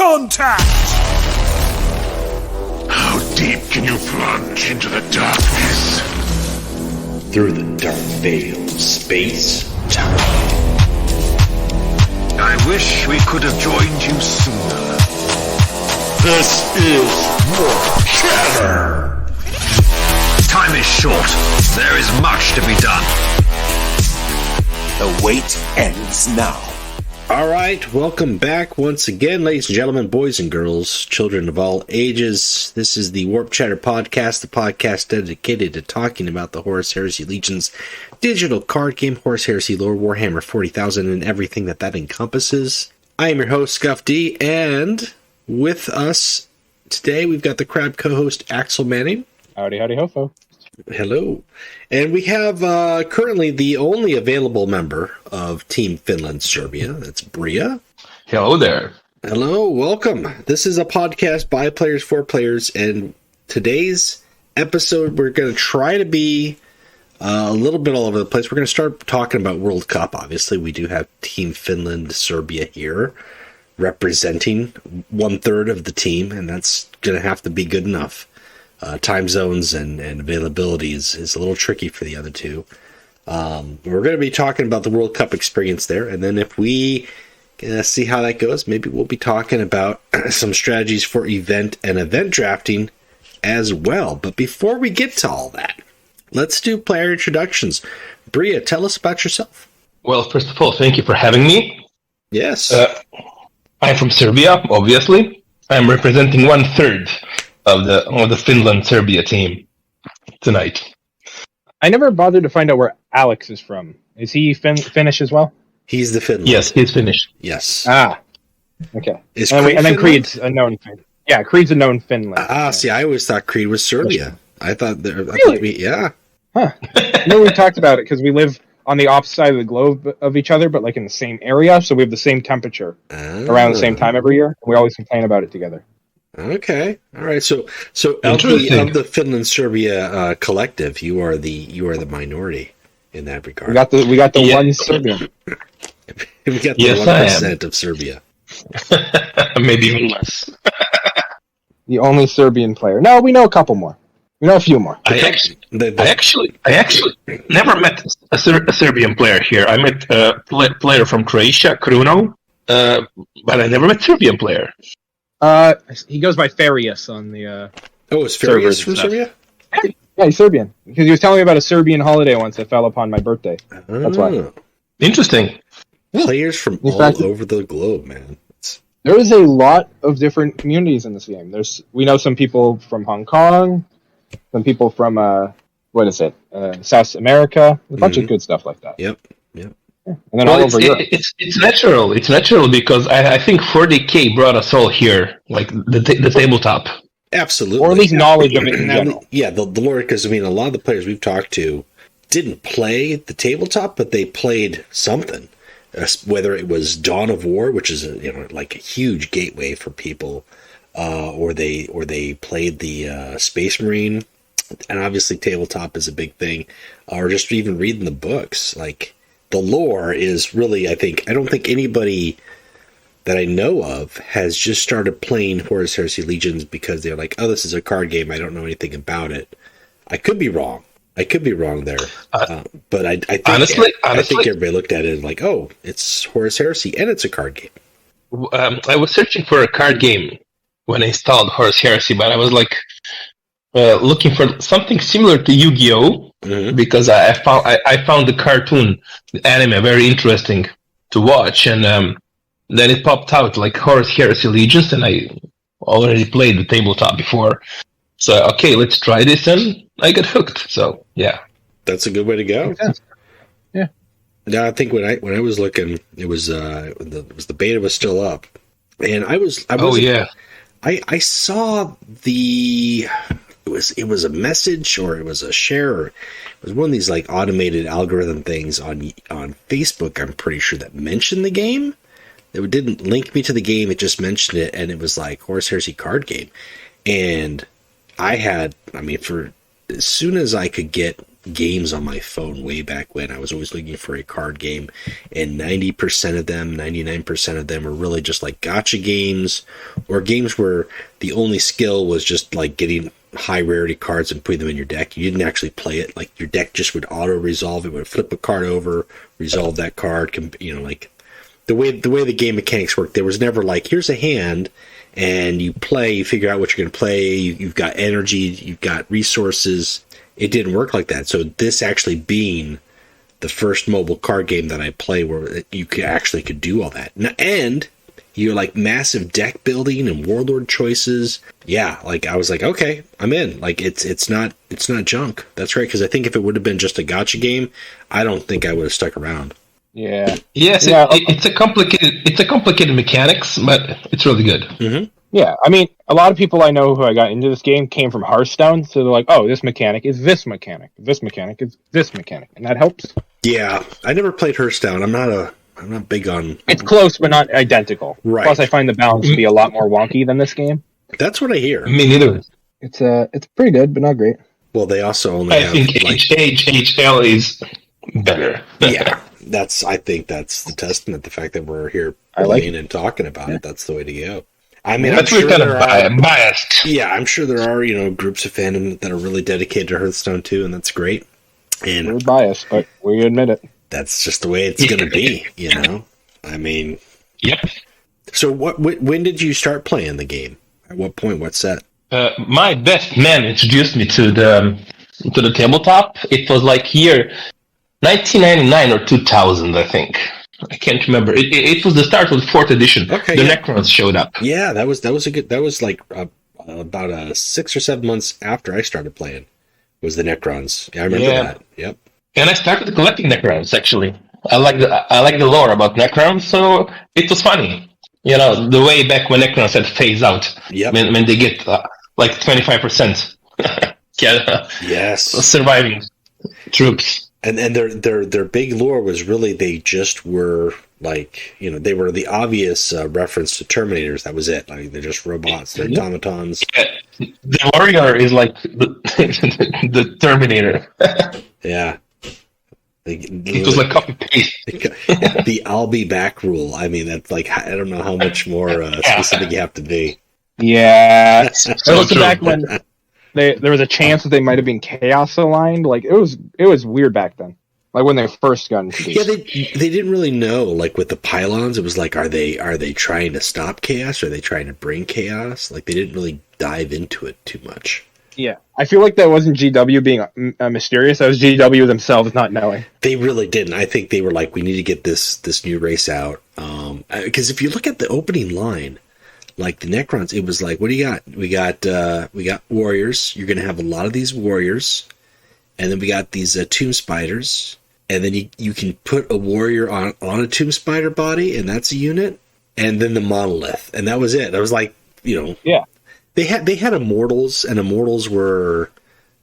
contact! How deep can you plunge into the darkness? Through the dark veil of space, time. I wish we could have joined you sooner. This is Warp Chatter. Time is short. There is much to be done. The wait ends now. All right, welcome back once again, ladies and gentlemen, boys and girls, children of all ages. This is the Warp Chatter podcast, the podcast dedicated to talking about the Horus Heresy Legion's digital card game, Horus Heresy lore, Warhammer 40,000, and everything that encompasses. I am your host, Scuff D, and with us today, we've got the crab co-host, Axel Manning. Howdy, hofo. Hello. And we have currently the only available member of Team Finland Serbia. That's Bryagh. Hello there. Hello, welcome. This is a podcast by players for players, and today's episode we're going to try to be a little bit all over the place. We're going to start talking about World Cup. Obviously, we do have Team Finland Serbia here representing 1/3 of the team, and that's going to have to be good enough. Time zones and availability is a little tricky for the other two. We're going to be talking about the World Cup experience there, and then if we see how that goes, maybe we'll be talking about some strategies for event drafting as well. But before we get to all that, let's do player introductions. Bryagh, tell us about yourself. Well, first of all, thank you for having me. Yes. I'm from Serbia, obviously. I'm representing 1/3 of the Finland-Serbia team tonight. I never bothered to find out where Alex is from. Is he Finnish as well? He's the Finland. Yes, he's Finnish. Yes. Ah, okay. Is and then Finland? Creed's a known Finland. Yeah, Creed's a known Finland. See, I always thought Creed was Serbia. I thought Really? Yeah. Huh. We talked about it because we live on the opposite side of the globe of each other, but like in the same area, so we have the same temperature around the same time every year. We always complain about it together. Okay, all right. So of the Finland Serbia collective, you are the minority in that regard. We got the one Serbian. We got the 1% of Serbia. Maybe even less. The only Serbian player. No, we know a couple more. We know a few more. I actually never met a Serbian player here. I met a player from Croatia, Kruno, but I never met a Serbian player. He goes by Farius on the is Farius from Serbia? Yeah, he's Serbian. Because he was telling me about a Serbian holiday once that fell upon my birthday. That's why. Interesting. Players from all over the globe, man. There is a lot of different communities in this game. We know some people from Hong Kong, some people from South America, a bunch of good stuff like that. Yep. And then all over Europe. It's natural. It's natural because I think 40K brought us all here, like the tabletop. Absolutely. Or at least knowledge of it in general. Yeah, the lore, because, a lot of the players we've talked to didn't play the tabletop, but they played something. Whether it was Dawn of War, which is a huge gateway for people, or they played the Space Marine, and obviously tabletop is a big thing, or just even reading the books. Like, the lore is really, I don't think anybody that I know of has just started playing Horus Heresy Legions because they're like, oh, this is a card game, I don't know anything about it. I could be wrong there. But I think everybody looked at it like, oh, it's Horus Heresy and it's a card game. I was searching for a card game when I installed Horus Heresy, but I was like looking for something similar to Yu-Gi-Oh! Because I found the cartoon, the anime, very interesting to watch, and then it popped out like Horus Heresy Legions, and I already played the tabletop before. So, okay, let's try this, and I got hooked. So, yeah. That's a good way to go. Yeah. Yeah, I think when I was looking, it was the beta was still up, and I saw it was a message or it was a share. Or it was one of these like automated algorithm things on Facebook. I'm pretty sure that mentioned the game. It didn't link me to the game. It just mentioned it, and it was like Horus Heresy card game, and I had, for as soon as I could get games on my phone way back when. I was always looking for a card game, and 90% of them, 99% of them were really just like gacha games, or games where the only skill was just like getting high rarity cards and putting them in your deck. You didn't actually play it. Like your deck just would auto resolve. It would flip a card over, resolve that card. You know, like the way the game mechanics work. There was never like, here's a hand, and you play. You figure out what you're going to play. You've got energy. You've got resources. It didn't work like that. So this actually being the first mobile card game that I play where you could do all that, and you're like massive deck building and warlord choices. Yeah, like I was like, okay, I'm in. Like it's not junk. That's right. Because I think if it would have been just a gacha game, I don't think I would have stuck around. Yeah. Yes, it's a complicated mechanics, but it's really good. Mm-hmm. Yeah, I mean, a lot of people I know who I got into this game came from Hearthstone, so they're like, oh, this mechanic is this mechanic. This mechanic is this mechanic, and that helps. Yeah, I never played Hearthstone. I'm not big on... It's close, but not identical. Right. Plus, I find the balance to be a lot more wonky than this game. That's what I hear. Me neither. It's pretty good, but not great. Well, they also only I think HL is better. Yeah, I think that's the testament, the fact that we're here playing and talking about it. That's the way to go. I mean, that's kind of biased. Yeah, I'm sure there are, groups of fandom that are really dedicated to Hearthstone too, and that's great. And we're biased, but we admit it. That's just the way it's going to be, I mean... Yep. So when did you start playing the game? At what point? What set? My best man introduced me to the tabletop. It was like year 1999 or 2000, I think. I can't remember. It was the start of the 4th edition. Okay, the necrons showed up. Yeah, that was like about 6 or 7 months after I started playing. Was the necrons? Yeah, I remember that. Yep. And I started collecting necrons. Actually, I like the lore about necrons, so it was funny. The way back when necrons had phase out. Yep. When they get like 25%. Yes. Surviving troops. And their big lore was really they just were like, they were the obvious reference to Terminators. That was it. Like they're just robots. They're automatons. Yeah. The warrior is like the Terminator. Yeah. It was like copy paste. The "I'll be back" rule. I mean, that's like, I don't know how much more specific you have to be. Yeah, it was back when there was a chance that they might have been chaos aligned. Like it was weird back then. Like when they first got introduced. Yeah, they didn't really know. Like with the pylons, it was like, are they trying to stop chaos? Or are they trying to bring chaos? Like they didn't really dive into it too much. Yeah, I feel like that wasn't GW being mysterious. That was GW themselves not knowing. They really didn't. I think they were like, we need to get this new race out. Because if you look at the opening line, like the Necrons, it was like, what do you got? We got warriors. You're going to have a lot of these warriors, and then we got these tomb spiders, and then you can put a warrior on a tomb spider body, and that's a unit, and then the monolith, and that was it. I was like, yeah. They had immortals, and immortals were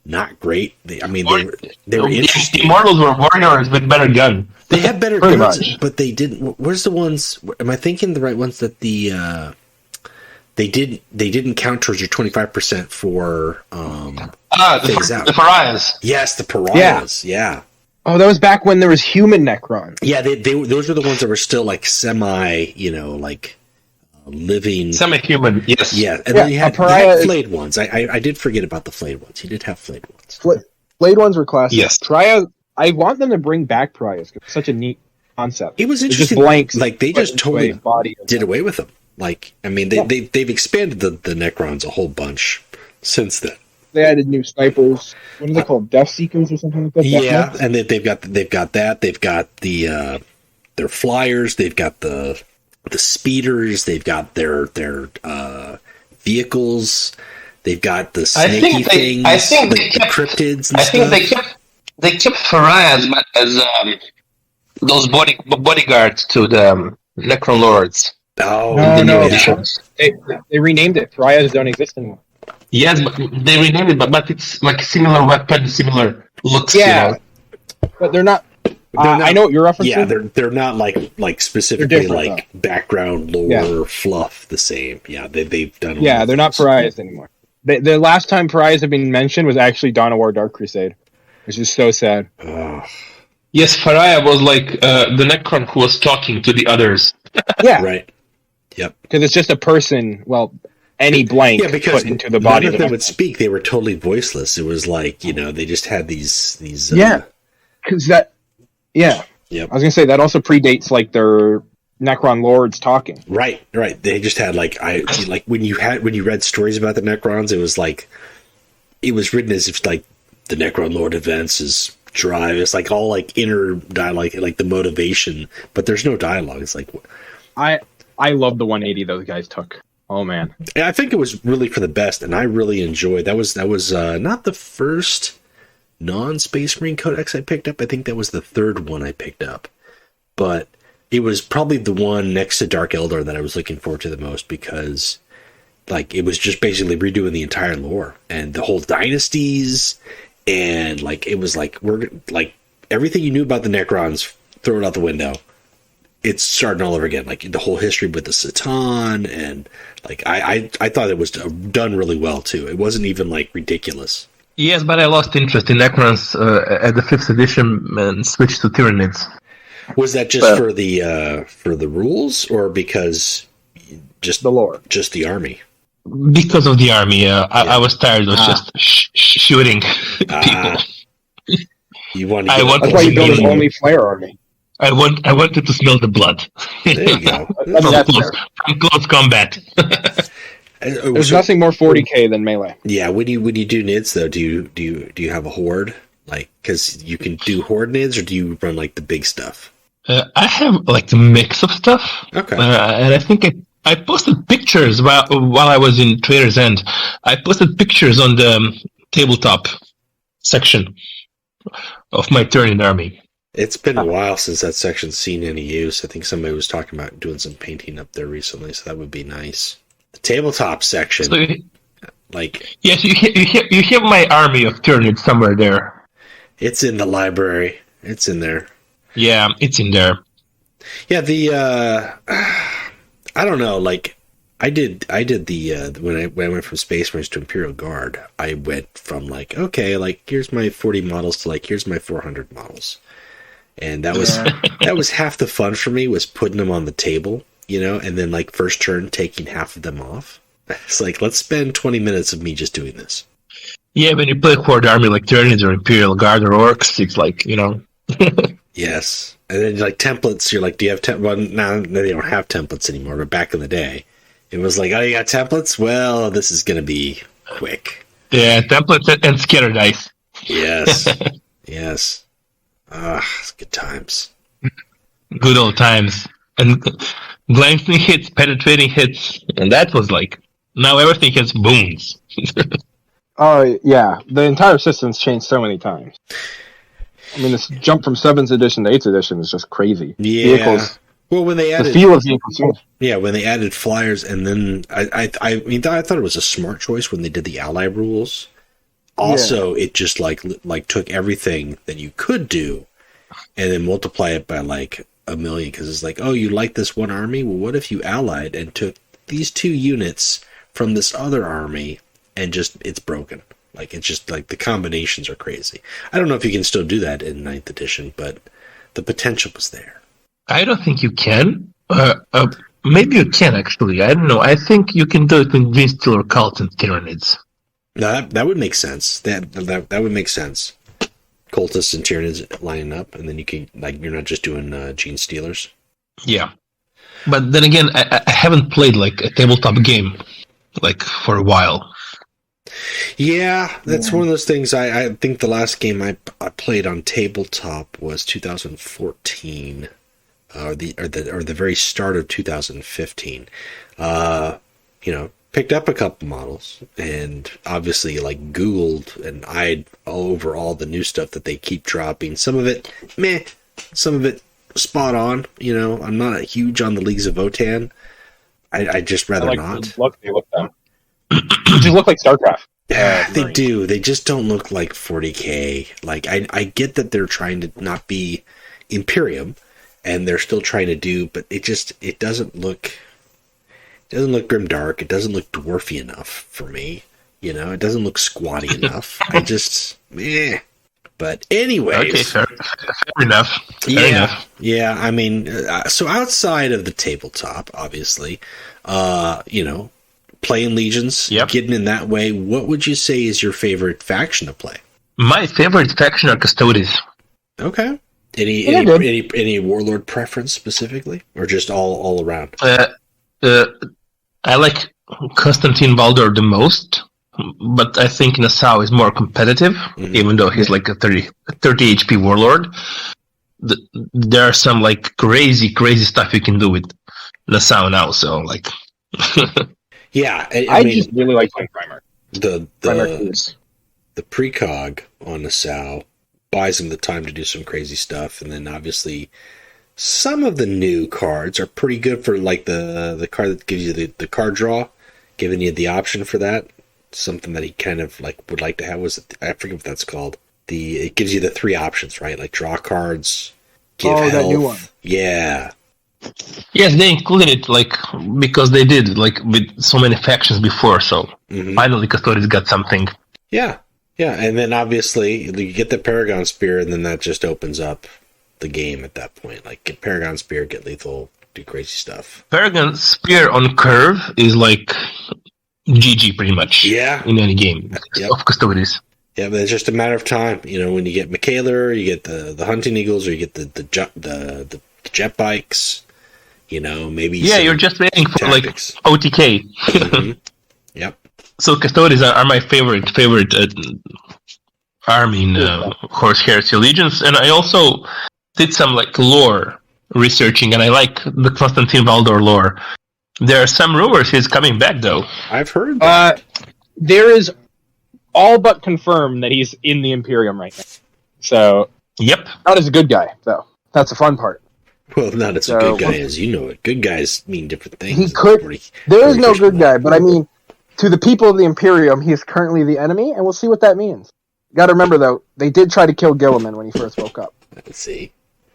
not great. They were interesting. Immortals were warriors with better gun. They had better guns, but they didn't. Where's the ones? Am I thinking the right ones that they didn't count towards your 25% for phase out? The pariahs. Yes, the pariahs. Yeah. Oh, that was back when there was human Necron. Yeah, those were the ones that were still like semi, like. Living semi-human, yes. Yeah, and then you had flayed ones. I did forget about the flayed ones. He did have flayed ones. Flayed ones were classic. Yes. Pariah, I want them to bring back pariahs. It's such a neat concept. It was interesting. Just blanks. Like they just totally did away with them. Like they've expanded the Necrons a whole bunch since then. They added new snipers. What are they called? Death Seekers or something like that? Yeah, and they've got that. They've got the their flyers. They've got the speeders, they've got their vehicles, they've got the snaky things, the cryptids and stuff. They kept pariahs as those bodyguards to the Necron Lords. Oh, no. They renamed it. Pariahs don't exist anymore. Yes, but they renamed it, but it's like similar weapon, similar looks. Yeah, but they're not. I know what you're referencing. Yeah, they're not like specifically like background lore fluff the same. Yeah, they've done. Yeah, they're not pariahs anymore. The last time pariahs have been mentioned was actually Dawn of War: Dark Crusade. which is so sad. Oh, Yes, Faraya was like the Necron who was talking to the others. Yeah, right. Yep. because it's just a person. Well, any blank Yeah, because put into the body. none of of them the would speak. They were totally voiceless. It was like, they just had these. Yeah. Because that. Yeah. Yep. I was gonna say that also predates like their Necron lords talking. Right. They just had like when you read stories about the Necrons, it was written as if like the Necron Lord advances drive. It's like all like inner dialogue, like the motivation, but there's no dialogue. It's like I love the 180 those guys took. Oh man, I think it was really for the best, and I really enjoyed. That was not the first non-Space Marine Codex I picked up. I think that was the third one I picked up, but it was probably the one next to Dark Eldar that I was looking forward to the most because, like, it was just basically redoing the entire lore and the whole dynasties, and like it was like we're like everything you knew about the Necrons, throw it out the window. It's starting all over again, like the whole history with the Satan, and like I thought it was done really well too. It wasn't even like ridiculous. Yes, but I lost interest in Necrons at the 5th edition and switched to Tyranids. Was that just for the rules, or because just the lore, just the army? Because of the army, I was tired of just shooting people. You want? That's why you build an only flare army. I wanted to smell the blood. There you go. From close combat. There's nothing more 40k than melee. Yeah, when you do nids though, do you have a horde? Like, because you can do horde nids, or do you run like the big stuff? I have like a mix of stuff. Okay. And I think I posted pictures while I was in Trader's End. I posted pictures on the tabletop section of my Tyraniid army. It's been a while since that section's seen any use. I think somebody was talking about doing some painting up there recently, so that would be nice. The tabletop section, So, like, yes, you have my army of Tyraniid somewhere there. it's in the library. It's in there. Yeah, it's in there. Yeah, I don't know. Like, I did the when I went from Space Marines to Imperial Guard, I went from like, okay, like here's my 40 models to like here's my 400 models. And that was half the fun for me, was putting them on the table, and then like first turn taking half of them off. It's like, let's spend 20 minutes of me just doing this. Yeah, when you play Horde army like Tyranids or Imperial Guard or Orcs, it's like, Yes. And then like templates, you're like, do you have well, now they don't have templates anymore, but back in the day, it was like, oh, you got templates? Well, this is going to be quick. Yeah, templates and scatter dice. Yes. Yes. It's good times. Good old times. And glancing hits, penetrating hits, and that was like, now everything has boons. Oh yeah, the entire system's changed so many times. I mean, this jump from 7th edition to 8th edition is just crazy. Yeah. Vehicles, Well, when they added, the feel of vehicles. yeah, when they added flyers, and then I thought it was a smart choice when they did the ally rules. Also, it just like took everything that you could do, and then multiply it by like 1 million, because it's like, oh, you like this one army? Well, what if you allied and took these 2 units from this other army and just it's broken? Like, it's just like the combinations are crazy. I don't know if you can still do that in 9th edition, but the potential was there. I don't think you can. Maybe you can, actually. I don't know. I think you can do it in Greensteel or Cult and Tyranids. No, that would make sense. That would make sense. Cultists and Tyranids lining up, and then you can, like, you're not just doing Gene Stealers. Yeah. But then again, I haven't played like a tabletop game like for a while. Yeah, that's one of those things. I think the last game I played on tabletop was 2014, or the very start of 2015. Picked up a couple models, and obviously like Googled and eyed over all the new stuff that they keep dropping. Some of it meh, some of it spot on. I'm not huge on the Leagues of Votann. I just rather not. The look they look them. They just look like StarCraft. Yeah, they do. They just don't look like 40K. Like, I get that they're trying to not be Imperium, and they're still trying to do, but it doesn't look grimdark. It doesn't look dwarfy enough for me. It doesn't look squatty enough. I just, meh. But anyways, Okay, fair enough. Fair enough. Yeah. I mean, so outside of the tabletop, obviously, playing Legions, getting in that way. What would you say is your favorite faction to play? My favorite faction are Custodes. Okay. Any warlord preference specifically, or just all around? I like Constantine Valdor the most, but I think Nassau is more competitive, even though he's like a 30 HP warlord. There are some like crazy stuff you can do with Nassau now. So like, yeah, I mean, just really like playing Primarch. The precog on Nassau buys him the time to do some crazy stuff, and then obviously some of the new cards are pretty good for like the card that gives you the card draw, giving you the option for that. Something that he kind of like would like to have was, I forget what that's called. It gives you the 3 options, right? Like draw cards, give health. That new one. Yeah. Yes, they included it like because they did like with so many factions before. So finally, Custodes got something. Yeah. Yeah, and then obviously you get the Paragon Spear, and then that just opens up the game at that point. Like, get Paragon Spear, get lethal, do crazy stuff. Paragon Spear on curve is like GG pretty much. Yeah. In any game of Custodes. Yeah, but it's just a matter of time. When you get Michaeler, you get the Hunting Eagles, or you get the jet bikes. Maybe. Yeah, you're just waiting for tactics. Like OTK. Yep. So Custodes are my favorite army in Horse Heresy Legions, and I also did some like lore researching, and I like the Constantine Valdor lore. There are some rumors he's coming back, though. I've heard that. There is all but confirmed that he's in the Imperium right now. So, yep, not as a good guy though. That's the fun part. Well, not as a good guy as you know it. Good guys mean different things. He could. There is no good guy, but I mean, to the people of the Imperium, he is currently the enemy, and we'll see what that means. Got to remember, though, they did try to kill Guilliman when he first woke up. Let's see.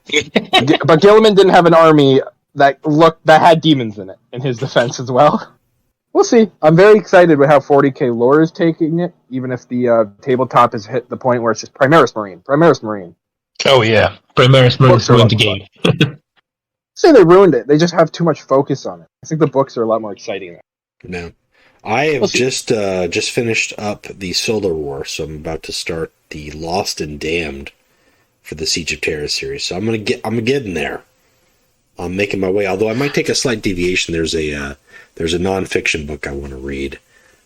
But Guilliman didn't have an army that had demons in it, in his defense as well. We'll see. I'm very excited with how 40k lore is taking it, even if the tabletop has hit the point where it's just Primaris Marine. Oh, yeah. Primaris Marine ruined the game. Say they ruined it. They just have too much focus on it. I think the books are a lot more exciting now. No. I have just finished up the Solar War, so I'm about to start the Lost and Damned for the Siege of Terra series. So I'm gonna get in there. I'm making my way. Although I might take a slight deviation. There's a nonfiction book I want to read,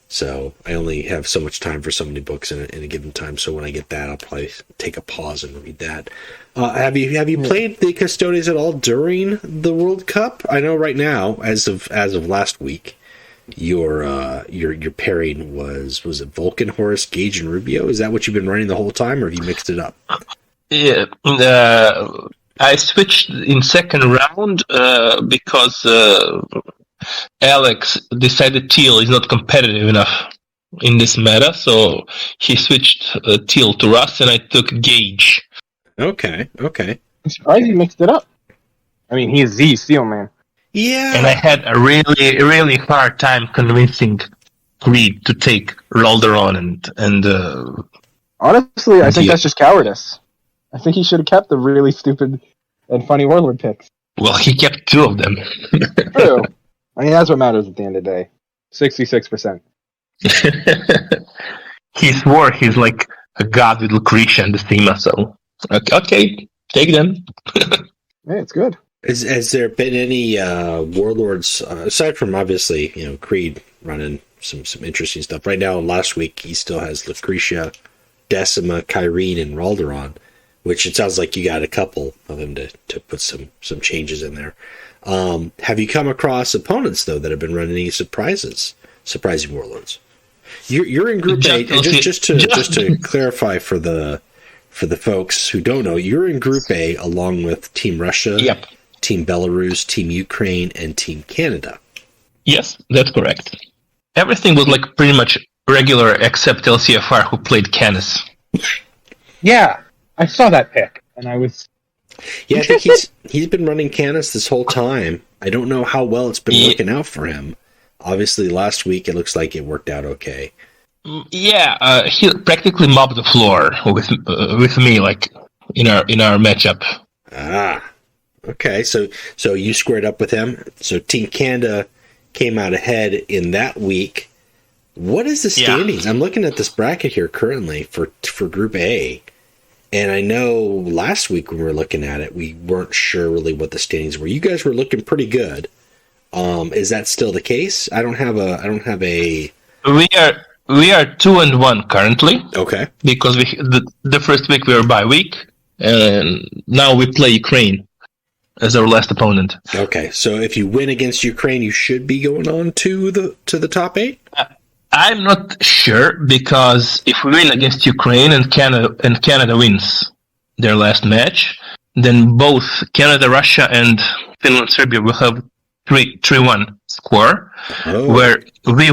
so I only have so much time for so many books in a given time. So when I get that, I'll probably take a pause and read that. Have you played the Custodes at all during the World Cup? I know right now, as of last week, your pairing was it Vulcan, Horus, Gage, and Rubio? Is that what you've been running the whole time, or have you mixed it up? Yeah, I switched in second round because Alex decided Teal is not competitive enough in this meta, so he switched Teal to Russ, and I took Gage. Okay. I'm surprised he mixed it up. I mean, he's the Steel Man. Yeah. And I had a really, really hard time convincing Creed to take Rolderon and honestly, I think that's just cowardice. I think he should have kept the really stupid and funny Warlord picks. Well, he kept 2 of them. True. I mean, that's what matters at the end of the day. 66%. He swore he's like a god with Lucretia and the Thema, so okay, take them. Yeah, it's good. Has there been any warlords aside from obviously Creed running some interesting stuff right now? Last week he still has Lucretia, Decima, Kyrene, and Rolderon, which it sounds like you got a couple of them to put some changes in there. Have you come across opponents though that have been running any surprising warlords? You're in Group A, and just to clarify for the folks who don't know, you're in Group A along with Team Russia. Yep. Team Belarus, Team Ukraine, and Team Canada. Yes, that's correct. Everything was like pretty much regular except LCFR, who played Canis. Yeah, I saw that pick, and I was... Yeah, I think he's been running Canis this whole time. I don't know how well it's been working out for him. Obviously, last week it looks like it worked out okay. Yeah, he practically mopped the floor with me, like in our matchup. Ah, okay. So you squared up with him. So Team Canada came out ahead in that week. What is the standings? I'm looking at this bracket here currently for Group A, and I know last week when we were looking at it, we weren't sure really what the standings were. You guys were looking pretty good. Is that still the case? I don't have a. We are 2-1 currently. Okay. Because the first week we were bye week, and now we play Ukraine as our last opponent. Okay, so if you win against Ukraine, you should be going on to the top 8. I'm not sure, because if we win against Ukraine and Canada wins their last match, then both Canada, Russia, and Finland, Serbia will have 3-1 score, where we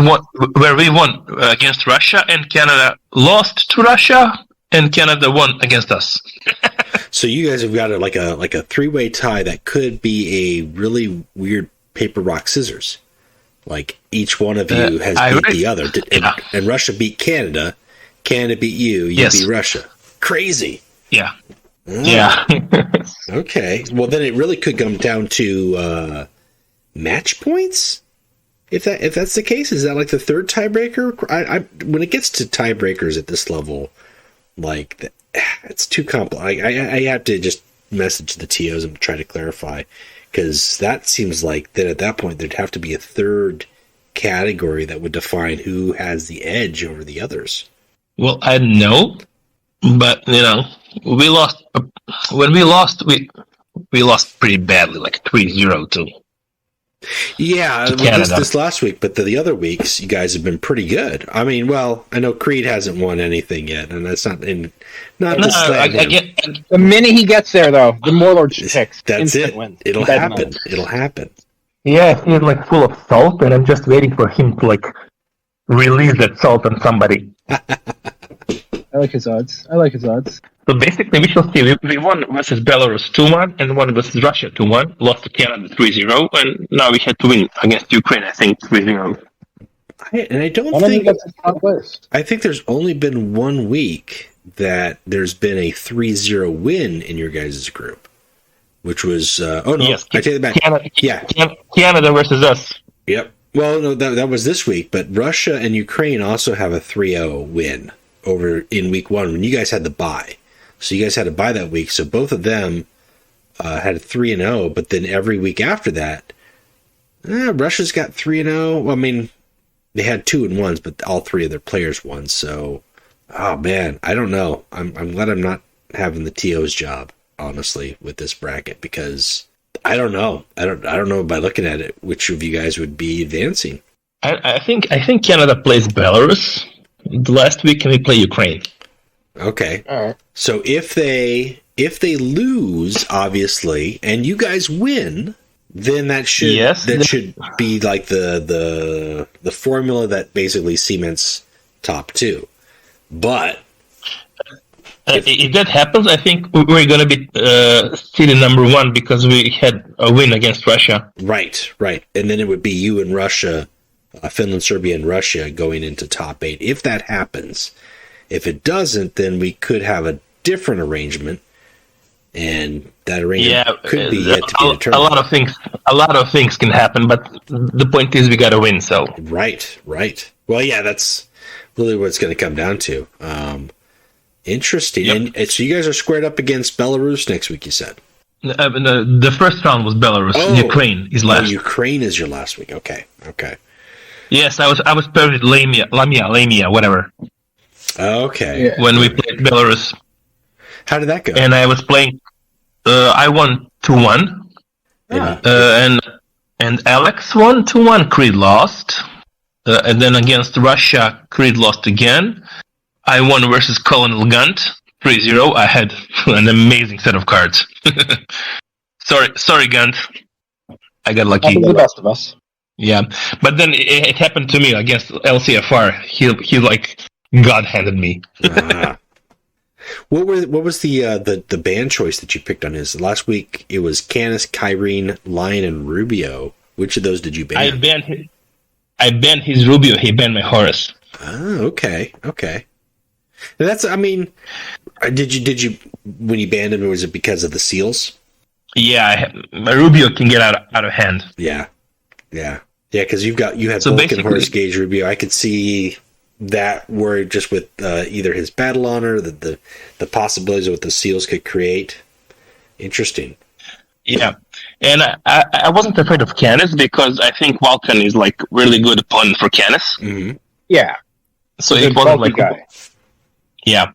won against Russia, and Canada lost to Russia, and Canada won against us. So you guys have got like a 3-way tie that could be a really weird paper, rock, scissors. Like each one of you has beat the other, and Russia beat Canada. Canada beat you. You beat Russia. Crazy. Yeah. Oh. Yeah. Okay. Well, then it really could come down to match points. If that's the case, is that like the third tiebreaker? I when it gets to tiebreakers at this level, like it's too complex. I have to just message the TOs and try to clarify, because that seems like that at that point there'd have to be a third category that would define who has the edge over the others. Well, I know, but we lost. When we lost, we lost pretty badly, like 3-0 to. Yeah, this last week, but the other weeks, you guys have been pretty good. I mean, well, I know Creed hasn't won anything yet, and that's not the minute he gets there, though, the Warlord picks. That's it. Wins. It'll happen. It'll happen. Yeah, he's like full of salt, and I'm just waiting for him to like release that salt on somebody. I like his odds. So basically, we shall see. We won versus Belarus 2-1, and won versus Russia 2-1. Lost to Canada 3-0, and now we had to win against Ukraine, I think, 3-0. I think there's only been 1 week that there's been a 3-0 win in your guys' group, which was I take it back. Canada versus us. Yep. Well, no, that was this week, but Russia and Ukraine also have a 3-0 win over in week 1 when you guys had the bye. So you guys had a bye that week. So both of them had a 3-0, but then every week after that, Russia's got 3-0. Well, I mean, they had 2-1s, but all 3 of their players won. So, oh man, I don't know. I'm glad I'm not having the TO's job, honestly, with this bracket, because I don't know. I don't know by looking at it which of you guys would be advancing. I think Canada plays Belarus the last week, and we play Ukraine. Okay. All right. So if they lose, obviously, and you guys win, then that should be like the formula that basically cements top 2. But if that happens, I think we're going to be still number 1 because we had a win against Russia. Right. And then it would be you and Russia, Finland, Serbia, and Russia going into top 8. If that happens. If it doesn't, then we could have a different arrangement, and that arrangement could be yet to be determined. A lot of things can happen, but the point is we got to win. So right. Well, yeah, that's really what it's going to come down to. Interesting. Yep. And so you guys are squared up against Belarus next week. You said the first round was Belarus. Ukraine is last. Ukraine is your last week. Okay. Yes, I was paired with Lamia, whatever. Okay. Yeah. When we played Belarus. How did that go? And I was playing. I won 2-1. And Alex won 2-1. Creed lost. And then against Russia, Creed lost again. I won versus Colonel Gunt 3-0. I had an amazing set of cards. Sorry, Gunt. I got lucky. The best of us. Yeah, but then it happened to me against LCFR. He like God-handed me. What was the band choice that you picked on his? Last week it was Canis, Kyrene, Lion, and Rubio. Which of those did you ban? I banned his Rubio. He banned my Horus. Oh, okay. And that's, I mean, did you when you banned him, was it because of the seals? Yeah, Rubio can get out of hand. Yeah, because you had So Vulcan, Horus Gauge, Rubio. I could see that where just with either his battle honor, the possibilities of what the seals could create. Interesting. Yeah, and I wasn't afraid of Canis because I think Vulcan is like really good opponent for Canis. Mm-hmm. Yeah. So He's it a wasn't bulky like guy. Yeah.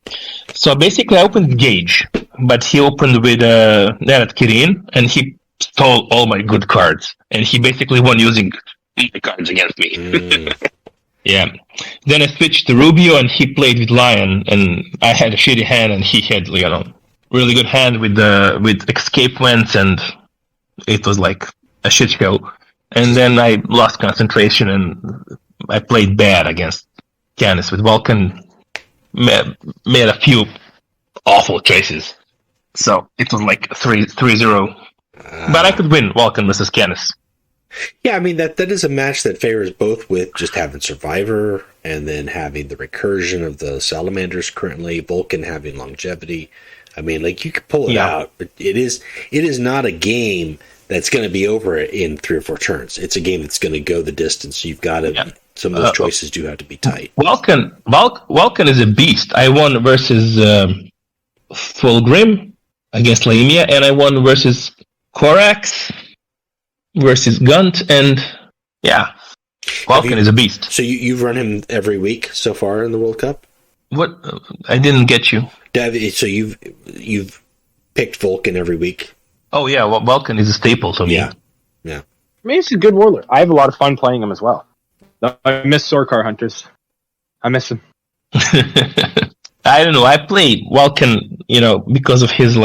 So basically, I opened Gauge, but he opened with Nerat Kirin, and he stole all my good cards, and he basically won using my cards against me. Yeah. Then I switched to Rubio, and he played with Lion, and I had a shitty hand, and he had really good hand with Escape Wents, and it was like a shit show. And then I lost concentration, and I played bad against Canis with Vulcan. Made a few awful choices, so it was like 3-0. But I could win Vulcan versus Canis. Yeah, I mean that is a match that favors both with just having Survivor and then having the recursion of the Salamanders currently, Vulcan having longevity. I mean, like you could pull it out, but it is not a game that's going to be over in 3 or 4 turns. It's a game that's going to go the distance. You've got to. Some of those choices do have to be tight. Vulcan is a beast. I won versus Fulgrim against Laemia, and I won versus Korax versus Gunt, and Vulcan is a beast. So you've run him every week so far in the World Cup? What? I didn't get you. So you've picked Vulcan every week? Oh yeah, well, Vulcan is a staple to me. Yeah. I mean, he's a good warlord. I have a lot of fun playing him as well. I miss Sorkar Hunters. I miss him. I don't know. I played Vulcan, because of his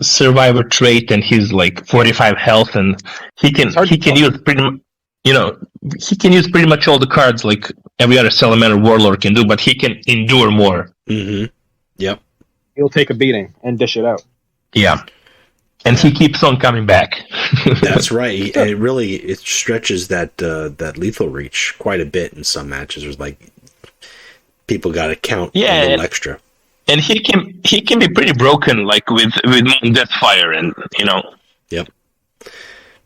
survivor trait and his 45 health, and he can use pretty much all the cards like every other Salamander warlord can do, but he can endure more. Mm-hmm. Yep. He'll take a beating and dish it out. Yeah. And he keeps on coming back. That's right. And it stretches that lethal reach quite a bit in some matches. There's people got to count a little extra. And he can be pretty broken, with Mount Deathfire, and Yep.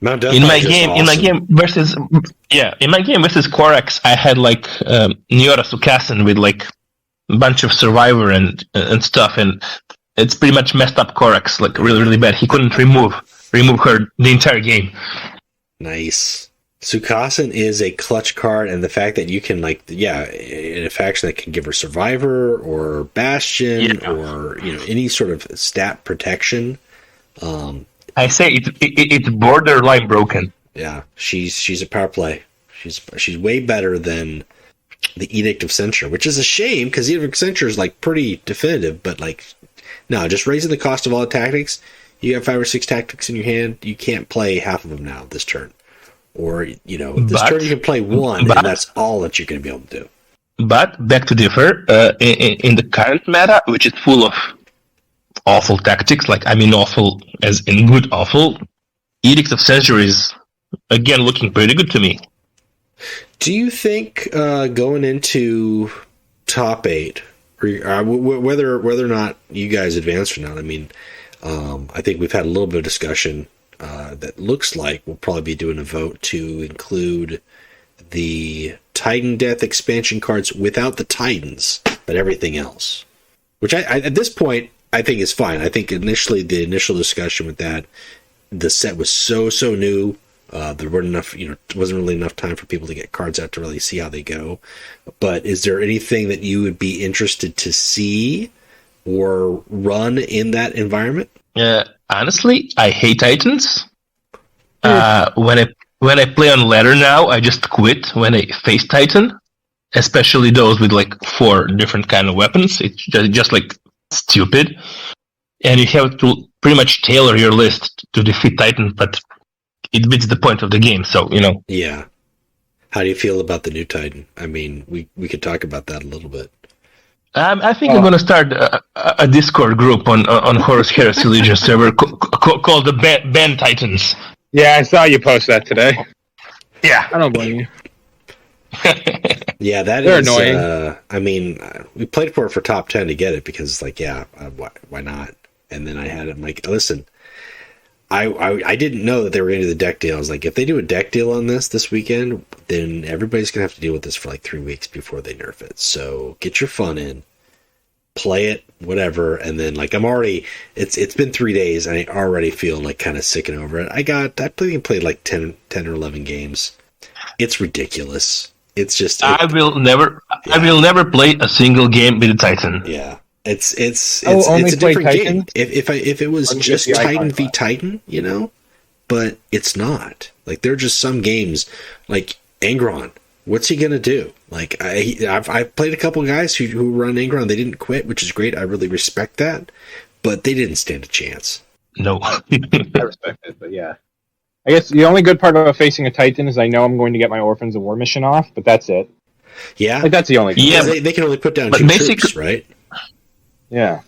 Mount Deathfire. In my game versus Korax, I had Niora Sukasen with a bunch of Survivor and stuff, and it's pretty much messed up Korax really, really bad. He couldn't remove her the entire game. Nice. Sukasen is a clutch card, and the fact that you can in a faction that can give her Survivor or Bastion or any sort of stat protection. I say it's borderline broken. Yeah, she's a power play. She's way better than the Edict of Censure, which is a shame because Edict of Censure is pretty definitive, but no, just raising the cost of all the tactics. You have 5 or 6 tactics in your hand. You can't play half of them now this turn. Or, this turn you can play one, and that's all that you're going to be able to do. But, back to differ, in the current meta, which is full of awful tactics, awful as in good awful, Edict of Censure is, again, looking pretty good to me. Do you think going into top 8, whether or not you guys advance or not, I think we've had a little bit of discussion that looks like we'll probably be doing a vote to include the Titan Death expansion cards without the Titans, but everything else. Which I at this point, I think is fine. I think the initial discussion with that, the set was so new. There weren't enough, wasn't really enough time for people to get cards out to really see how they go. But is there anything that you would be interested to see or run in that environment? Honestly, I hate Titans. When I play on ladder now, I just quit when I face Titan, especially those with 4 different kind of weapons. It's just stupid, and you have to pretty much tailor your list to defeat Titan, but it beats the point of the game. So Yeah. How do you feel about the new Titan? We could talk about that a little bit. I think I'm going to start a Discord group on Horus Heresy Legion server called the Ben Titans. Yeah, I saw you post that today. Yeah. I don't blame you. Yeah, They're is annoying. I mean, we played for it for top 10 to get it because, like, yeah, why not? And then I had it. I'm like, listen, I didn't know that they were going to do the deck deal. I was like, if they do a deck deal on this weekend, then everybody's going to have to deal with this for like 3 weeks before they nerf it. So get your fun in, play it, whatever. And then, like, it's been 3 days and I already feel like kind of sick and over it. I played like 10 or 11 games. It's ridiculous. It's just I will never play a single game with a Titan. Yeah, it's only a play different Titan? game. If it was Or just just the Titan icon v class? Titan, you know, but it's not. Like, there are just some games like Angron. What's he gonna do? Like, I've played a couple of guys who run Angron. They didn't quit, which is great. I really respect that, but they didn't stand a chance. No. I respect it, but yeah. I guess the only good part about facing a Titan is I know I'm going to get my Orphans of War mission off, but that's it. Yeah, Like, that's the only thing. Yeah, they can only put down but 2 basically- troops, right? Yeah.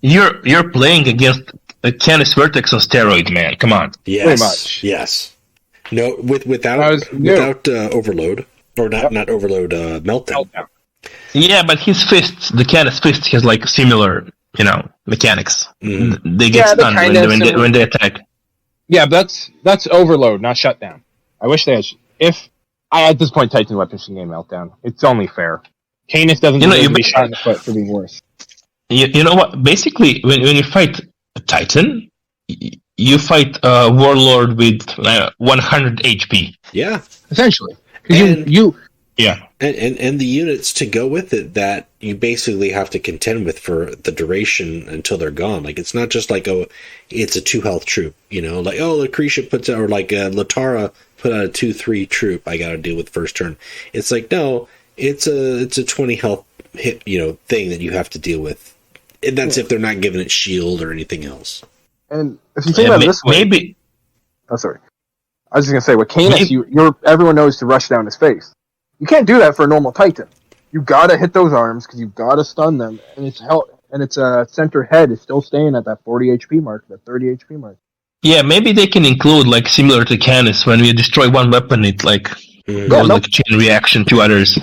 You're playing against a Canis Vertex on steroids, man. Come on. Yes, Pretty much. yes. No, without overload, or not overload, meltdown. Yeah, but his fists, the Canis fist, has like similar, mechanics. Mhm. They get Yeah, they're stunned kinda when similar. they attack. Yeah, but that's overload, not shutdown. I wish they had. At this point, Titan weapons can gain meltdown. It's only fair. Canis doesn't deserve to be shot in the foot for being worse. You know what? Basically, when you fight a Titan, you fight a Warlord with 100 HP. Yeah, Essentially, And- Yeah. and the units to go with it that you basically have to contend with for the duration until they're gone. Like, it's not just like, it's a 2 health troop, like, Lucretia puts out, or like Latara put out a 2-3 troop I gotta deal with first turn. It's like, no, it's a 20 health hit, thing that you have to deal with. And that's if they're not giving it shield or anything else. And if you think about it this way, Maybe. oh sorry, I was just gonna say with Canis, everyone knows to rush down his face. You can't do that for a normal Titan. You gotta hit those arms because you gotta stun them, and its center head is still staying at that 40 HP mark, that 30 HP mark. Yeah, maybe they can include, like, similar to Canis, when we destroy one weapon, it, like, goes like a chain reaction to others.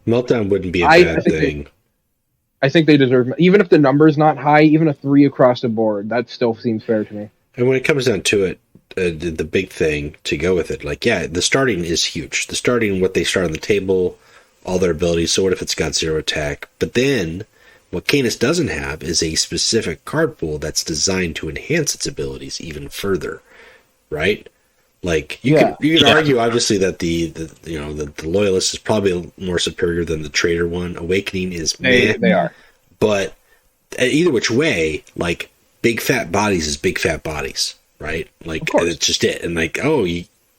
Meltdown wouldn't be a I bad think thing. I think they deserve, even if the number's not high, even a 3 across the board, that still seems fair to me. And when it comes down to it, the big thing to go with it, like, yeah, the starting is huge. The starting, what they start on the table, all their abilities. So what if it's got 0 attack? But then, what Canis doesn't have is a specific card pool that's designed to enhance its abilities even further, right? Like, you could argue, obviously, that the Loyalist is probably more superior than the Traitor one. Awakening is They are. but either which way, like, big fat bodies is big fat bodies, right? Like, that's just it. And like,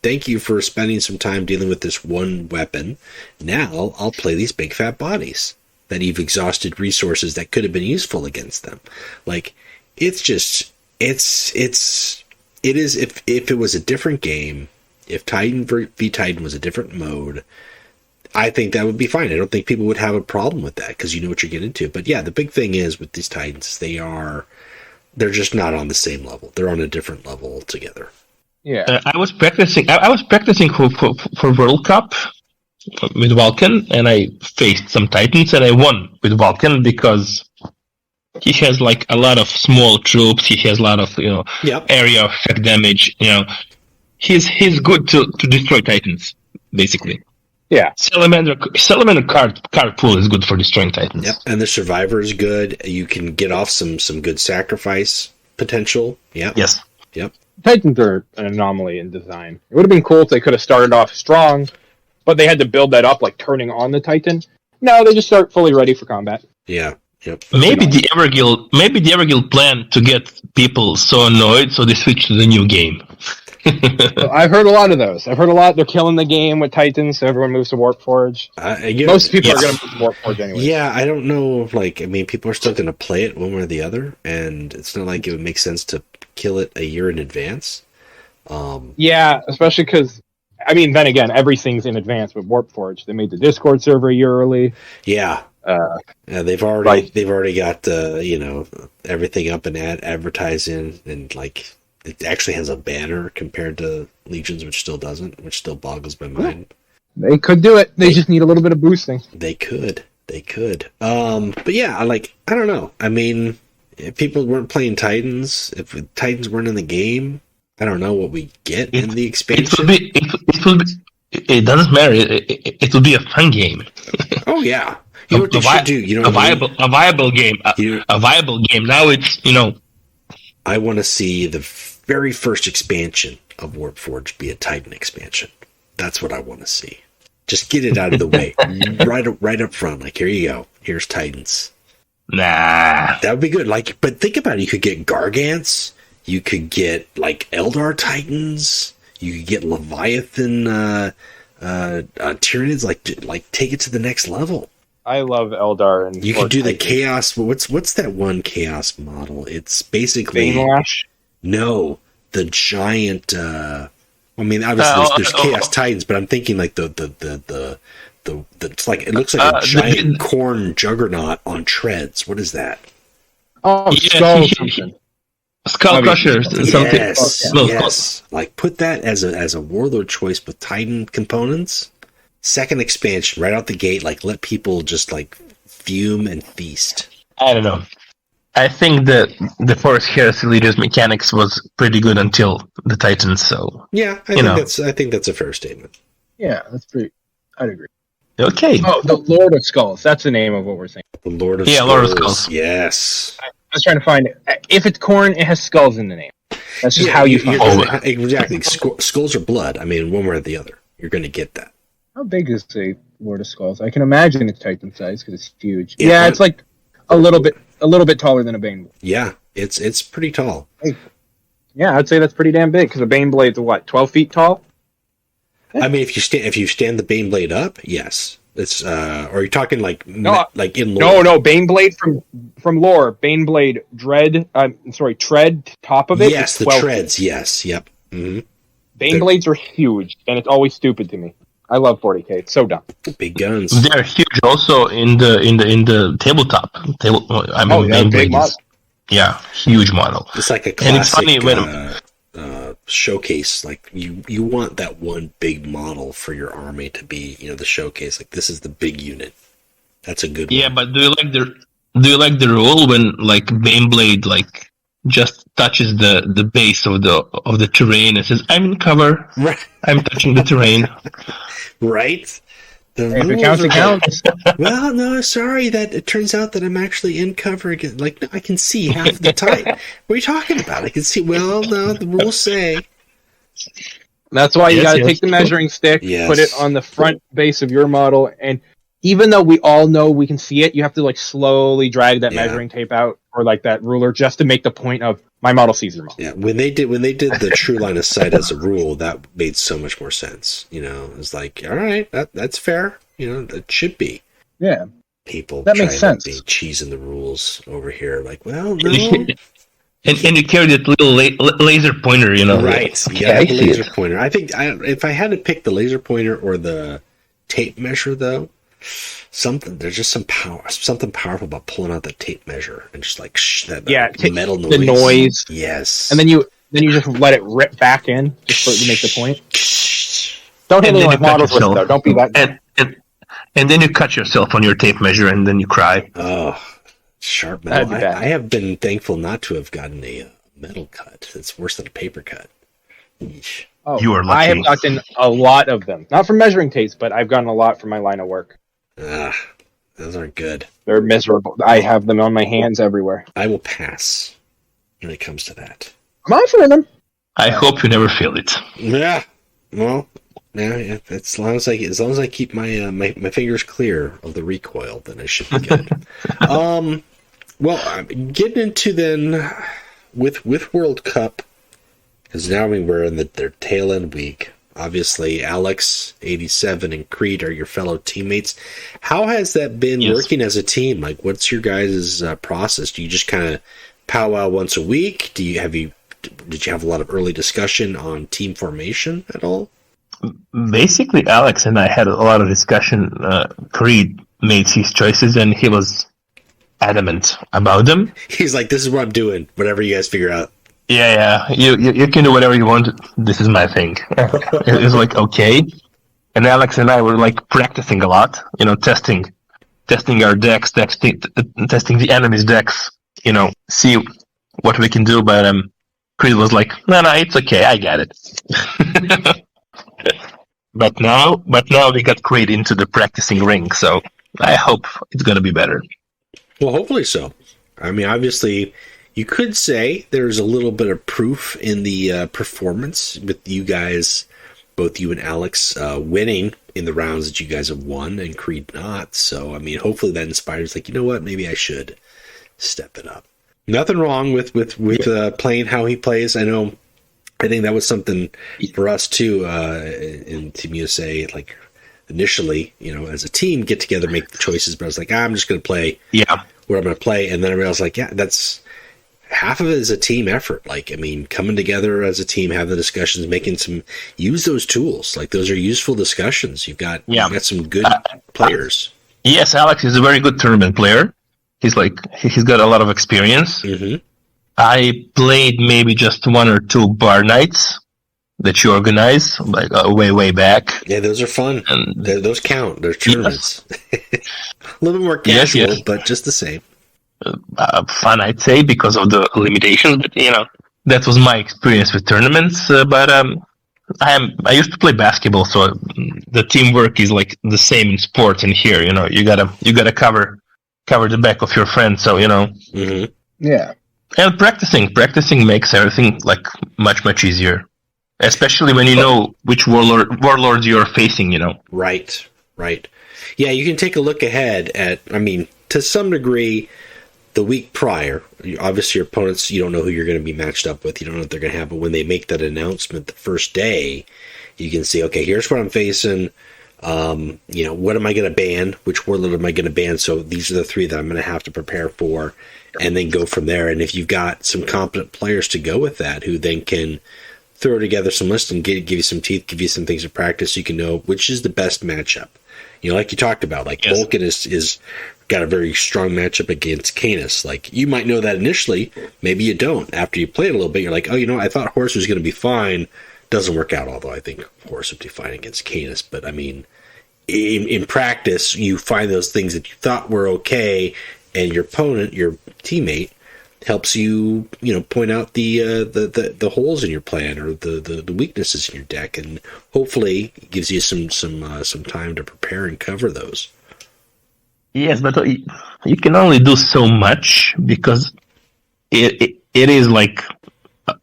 thank you for spending some time dealing with this one weapon. Now I'll play these big fat bodies that you've exhausted resources that could have been useful against them. Like, it's just, it is, if it was a different game, if Titan v Titan was a different mode, I think that would be fine. I don't think people would have a problem with that because you know what you're getting into. But yeah, the big thing is with these Titans, they're just not on the same level. They're on a different level altogether. Yeah. I was practicing for World Cup with Vulcan, and I faced some Titans, and I won with Vulcan because he has like a lot of small troops. He has a lot of area effect damage. He's good to destroy Titans basically. Yeah. Salamander card pool is good for destroying Titans. Yep, and the Survivor is good. You can get off some good sacrifice potential. Yep. Yes. Yep. Titans are an anomaly in design. It would have been cool if they could have started off strong, but they had to build that up, like turning on the Titan. No, they just start fully ready for combat. Yeah. Yep. Maybe the Everguild plan to get people so annoyed, so they switch to the new game. I've heard a lot of those. I've heard a lot. They're killing the game with Titans, so everyone moves to Warpforge. Most people are going to move to Warpforge anyway. Yeah, I don't know. Like, I mean, people are still going to play it one way or the other, and it's not like it would make sense to kill it a year in advance. Yeah, especially because, I mean, then again, everything's in advance with Warpforge. They made the Discord server a year early. Yeah. They've already got everything up and advertising, and like it actually has a banner compared to Legions, which still doesn't, which still boggles my mind. They could do it. They just need a little bit of boosting. They could. But yeah, I don't know. I mean, if people weren't playing Titans, if Titans weren't in the game, I don't know what we get in the expansion. It doesn't matter. It will be a fun game. Oh yeah. You know what they should do? You know, a viable game. A viable game. Now it's I want to see the very first expansion of Warpforged be a Titan expansion. That's what I want to see. Just get it out of the way, right up front. Like, here you go. Here's Titans. Nah, that would be good. Like, but think about it. You could get Gargants. You could get like Eldar Titans. You could get Leviathan Tyranids. Like take it to the next level. I love Eldar, and you could do the Chaos. What's that one Chaos model? It's basically Banelash. No, the giant. I mean, obviously there's Chaos Titans, but I'm thinking like the it's like it looks like a giant corn juggernaut on treads. What is that? Oh, Skull something. Skull Crusher. Yes. Like put that as a Warlord choice with Titan components. Second expansion right out the gate. Like let people just like fume and feast. I don't know. I think that the Forest Heresy Leaders mechanics was pretty good until the Titans. So yeah, I think that's a fair statement. Yeah, that's pretty. I'd agree. Okay. Oh, the Lord of Skulls. That's the name of what we're saying. The Lord of Skulls. Lord of Skulls. Yes. I was trying to find it. If it's corn, it has skulls in the name. That's just how you find it. Exactly. Skulls are blood. I mean, one way or the other. You're going to get that. How big is the Lord of Skulls? I can imagine it's Titan size because it's huge. Yeah, it's like a little bit taller than a Bane. Yeah, it's pretty tall. Yeah, I'd say that's pretty damn big because a Bane blade's what, 12 feet tall? I mean, if you stand the Bane blade up, yes. It's or you're talking like in lore. No, Bane blade from lore. Bane blade tread top of it. Yes, the treads. Feet. Yes, yep. Mm-hmm. Bane blades are huge, and it's always stupid to me. I love 40k. It's so dumb. Big guns. They're huge also in the tabletop. Bane big model. Yeah, huge model. It's like a classic. And it's funny when showcase. Like you want that one big model for your army to be, the showcase. Like this is the big unit. That's a good one. Yeah, but do you like the rule when like Baneblade like just touches the base of the terrain and says, "I'm in cover. Right. I'm touching the terrain." Right. If it counts, it counts. Well, no, sorry. That it turns out that I'm actually in cover again. Like, no, I can see half the time. What are you talking about? I can see. Well, no, the rules say. That's why you got to take the measuring stick, put it on the front base of your model, and even though we all know we can see it, you have to like slowly drag that measuring tape out or like that ruler just to make the point of my model sees your model. Yeah, when they did the true line of sight as a rule, that made so much more sense. It's like, all right, that's fair. That should be. Yeah, people that makes sense. Be cheesing the rules over here. Like, well, no. And you carry that little laser pointer, Right? Yeah, the laser pointer. I think if I had to pick the laser pointer or the tape measure, though. There's just something powerful about pulling out the tape measure and just like that metal noise. The noise, yes, and then you just let it rip back in just so you make the point. Don't hit anyone with models with though. Don't be that. And then you cut yourself on your tape measure, and then you cry. Oh, sharp metal! I have been thankful not to have gotten a metal cut. It's worse than a paper cut. Eesh. Oh, you are lucky. I have gotten a lot of them, not from measuring tapes, but I've gotten a lot from my line of work. Those aren't good. They're miserable. I have them on my hands everywhere. I will pass when it comes to that. I'm offering them. I hope you never feel it. Yeah. Well, yeah. As long as I keep my my fingers clear of the recoil, then I should be good. Well, getting into then with World Cup, because now we're in their tail end week. Obviously, Alex, 87, and Creed are your fellow teammates. How has that been working as a team? Like, what's your guys' process? Do you just kind of powwow once a week? Did you have a lot of early discussion on team formation at all? Basically, Alex and I had a lot of discussion. Creed made his choices, and he was adamant about them. He's like, "This is what I'm doing. Whatever you guys figure out." Yeah. You can do whatever you want. This is my thing. It's like, okay. and Alex and I were like practicing a lot, testing our decks, testing the enemy's decks, see what we can do. But Chris was like, no, it's okay, I got it. But now we got Creed into the practicing ring, so I hope it's gonna be better. Well, hopefully so. I mean, obviously, you could say there's a little bit of proof in the performance with you guys, both you and Alex, winning in the rounds that you guys have won, and Creed not. So, I mean, hopefully that inspires, like, you know what, maybe I should step it up. Nothing wrong with playing how he plays. I think that was something for us too in Team USA. Like initially, as a team, get together, make the choices. But I was like, I'm just going to play where I'm going to play. And then I realized, like, yeah, that's half of it is a team effort. Like, I mean, coming together as a team, having the discussions, use those tools. Like, those are useful discussions. You've got some good players. Yes, Alex is a very good tournament player. He's got a lot of experience. Mm-hmm. I played maybe just 1 or 2 bar nights that you organize, like way back. Yeah, those are fun. And those count. They're tournaments. Yes. A little bit more casual, but just the same. Fun, I'd say, because of the limitations. But that was my experience with tournaments. But I used to play basketball, so the teamwork is like the same in sports. And here, you gotta cover the back of your friend. So Mm-hmm. Yeah. And practicing makes everything like much easier, especially when you know which warlords you're facing. Right. Yeah, you can take a look ahead at. I mean, to some degree, the week prior. Obviously, your opponents, you don't know who you're going to be matched up with. You don't know what they're going to have. But when they make that announcement the first day, you can see, okay, here's what I'm facing. What am I going to ban? Which warlord am I going to ban? So these are the 3 that I'm going to have to prepare for. And then go from there. And if you've got some competent players to go with that, who then can throw together some lists and give you some teeth, give you some things to practice, you can know which is the best matchup. Like you talked about, like yes. Vulcan is got a very strong matchup against Canis. Like you might know that initially, maybe you don't. After you play it a little bit, you're like, oh, I thought Horse was going to be fine. Doesn't work out. Although I think Horse would be fine against Canis. But I mean, in practice, you find those things that you thought were okay. And your opponent, your teammate, helps you, point out the holes in your plan or the weaknesses in your deck, and hopefully gives you some time to prepare and cover those. Yes, but you can only do so much because it is like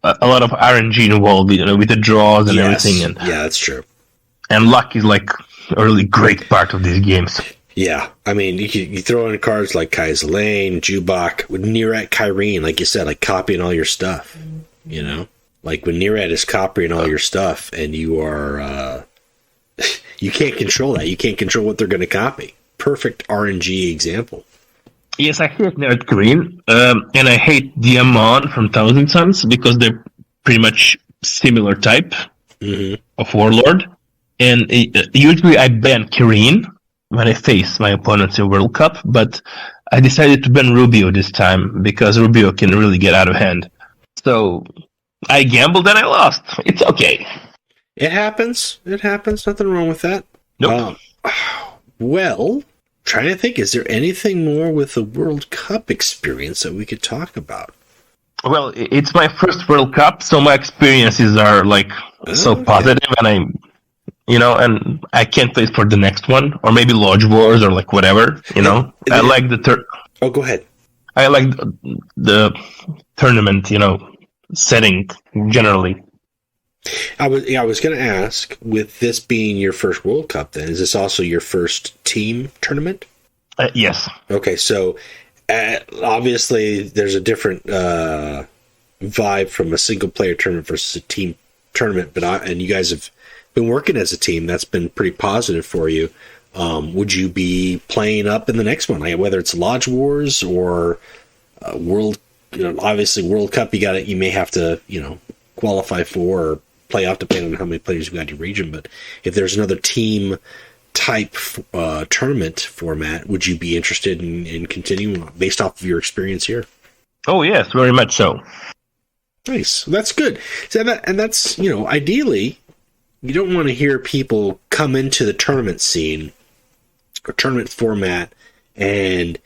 a lot of RNG involved, with the draws and everything. And yeah, that's true. And luck is like a really great part of these games. Yeah, I mean, you throw in cards like Kai's Lane, Jubok, with Nerat Kyrene, like you said, like copying all your stuff, Like when Nerat is copying all your stuff and you are, you can't control that. You can't control what they're going to copy. Perfect RNG example. Yes, I hate Nerat Kyrene, and I hate Diamond from Thousand Suns because they're pretty much similar type of Warlord. And usually I ban Kyrene when I face my opponents in World Cup, but I decided to ban Rubio this time because Rubio can really get out of hand. So I gambled and I lost. It's okay. It happens. Nothing wrong with that. Nope. Well, trying to think, is there anything more with the World Cup experience that we could talk about? Well, it's my first World Cup, so my experiences are so positive, and and I can't wait for the next one, or maybe Lodge Wars, or whatever, I like the Oh, go ahead. I like the tournament, setting generally. I was going to ask, with this being your first World Cup, then, is this also your first team tournament? Yes. Okay, so obviously there's a different vibe from a single-player tournament versus a team tournament, and you guys have been working as a team. That's been pretty positive for you. Would you be playing up in the next one, whether it's Lodge Wars or World? Obviously World Cup, you may have to qualify for or play off depending on how many players you got in your region. But if there's another team type tournament format, would you be interested in continuing based off of your experience here? Oh yes, very much so. Nice, that's good. So that's ideally. you don't want to hear people come into the tournament scene or tournament format and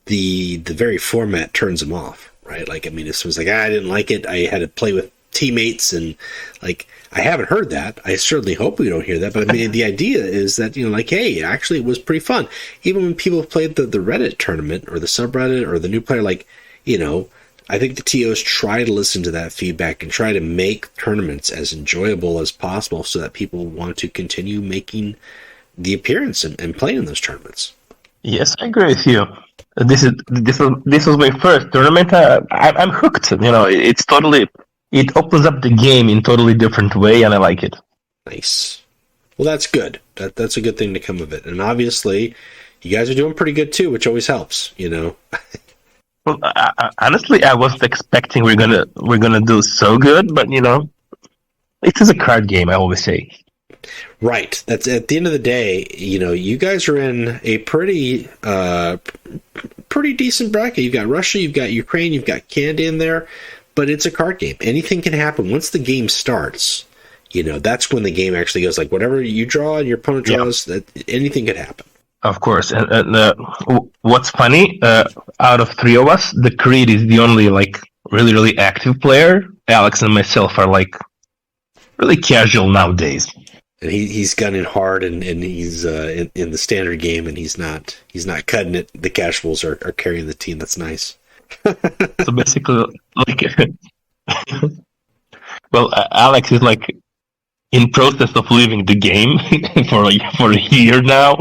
the very format turns them off, right? Like, I mean, if someone's like, I didn't like it, I had to play with teammates, and like, I haven't heard that. I certainly hope we don't hear that, but I mean, the idea is that, you know, like, hey, actually it was pretty fun. Even when people played the Reddit tournament or the subreddit or the new player, like, you know, I think the TOs try to listen to that feedback and try to make tournaments as enjoyable as possible so that people want to continue making the appearance and playing in those tournaments. Yes, I agree with you. This was my first tournament. I'm hooked. You know, it opens up the game in totally different way, and I like it. Nice. Well, that's good. That's a good thing to come of it. And obviously, you guys are doing pretty good too, which always helps. You know. Well, honestly, I wasn't expecting we're gonna do so good, but you know, it is a card game. I always say. Right. That's at the end of the day. You know, you guys are in a pretty decent bracket. You've got Russia, you've got Ukraine, you've got Canada in there, but it's a card game. Anything can happen once the game starts. You know, that's when the game actually goes. Like, whatever you draw and your opponent draws, that anything could happen. Of course, and what's funny, out of three of us, the Creed is the only like really active player. Alex and myself are like really casual nowadays. And he's gunning hard, and he's in the standard game, and he's not cutting it. The casuals are carrying the team. That's nice. So basically, like, well, Alex is like in process of leaving the game for a year now.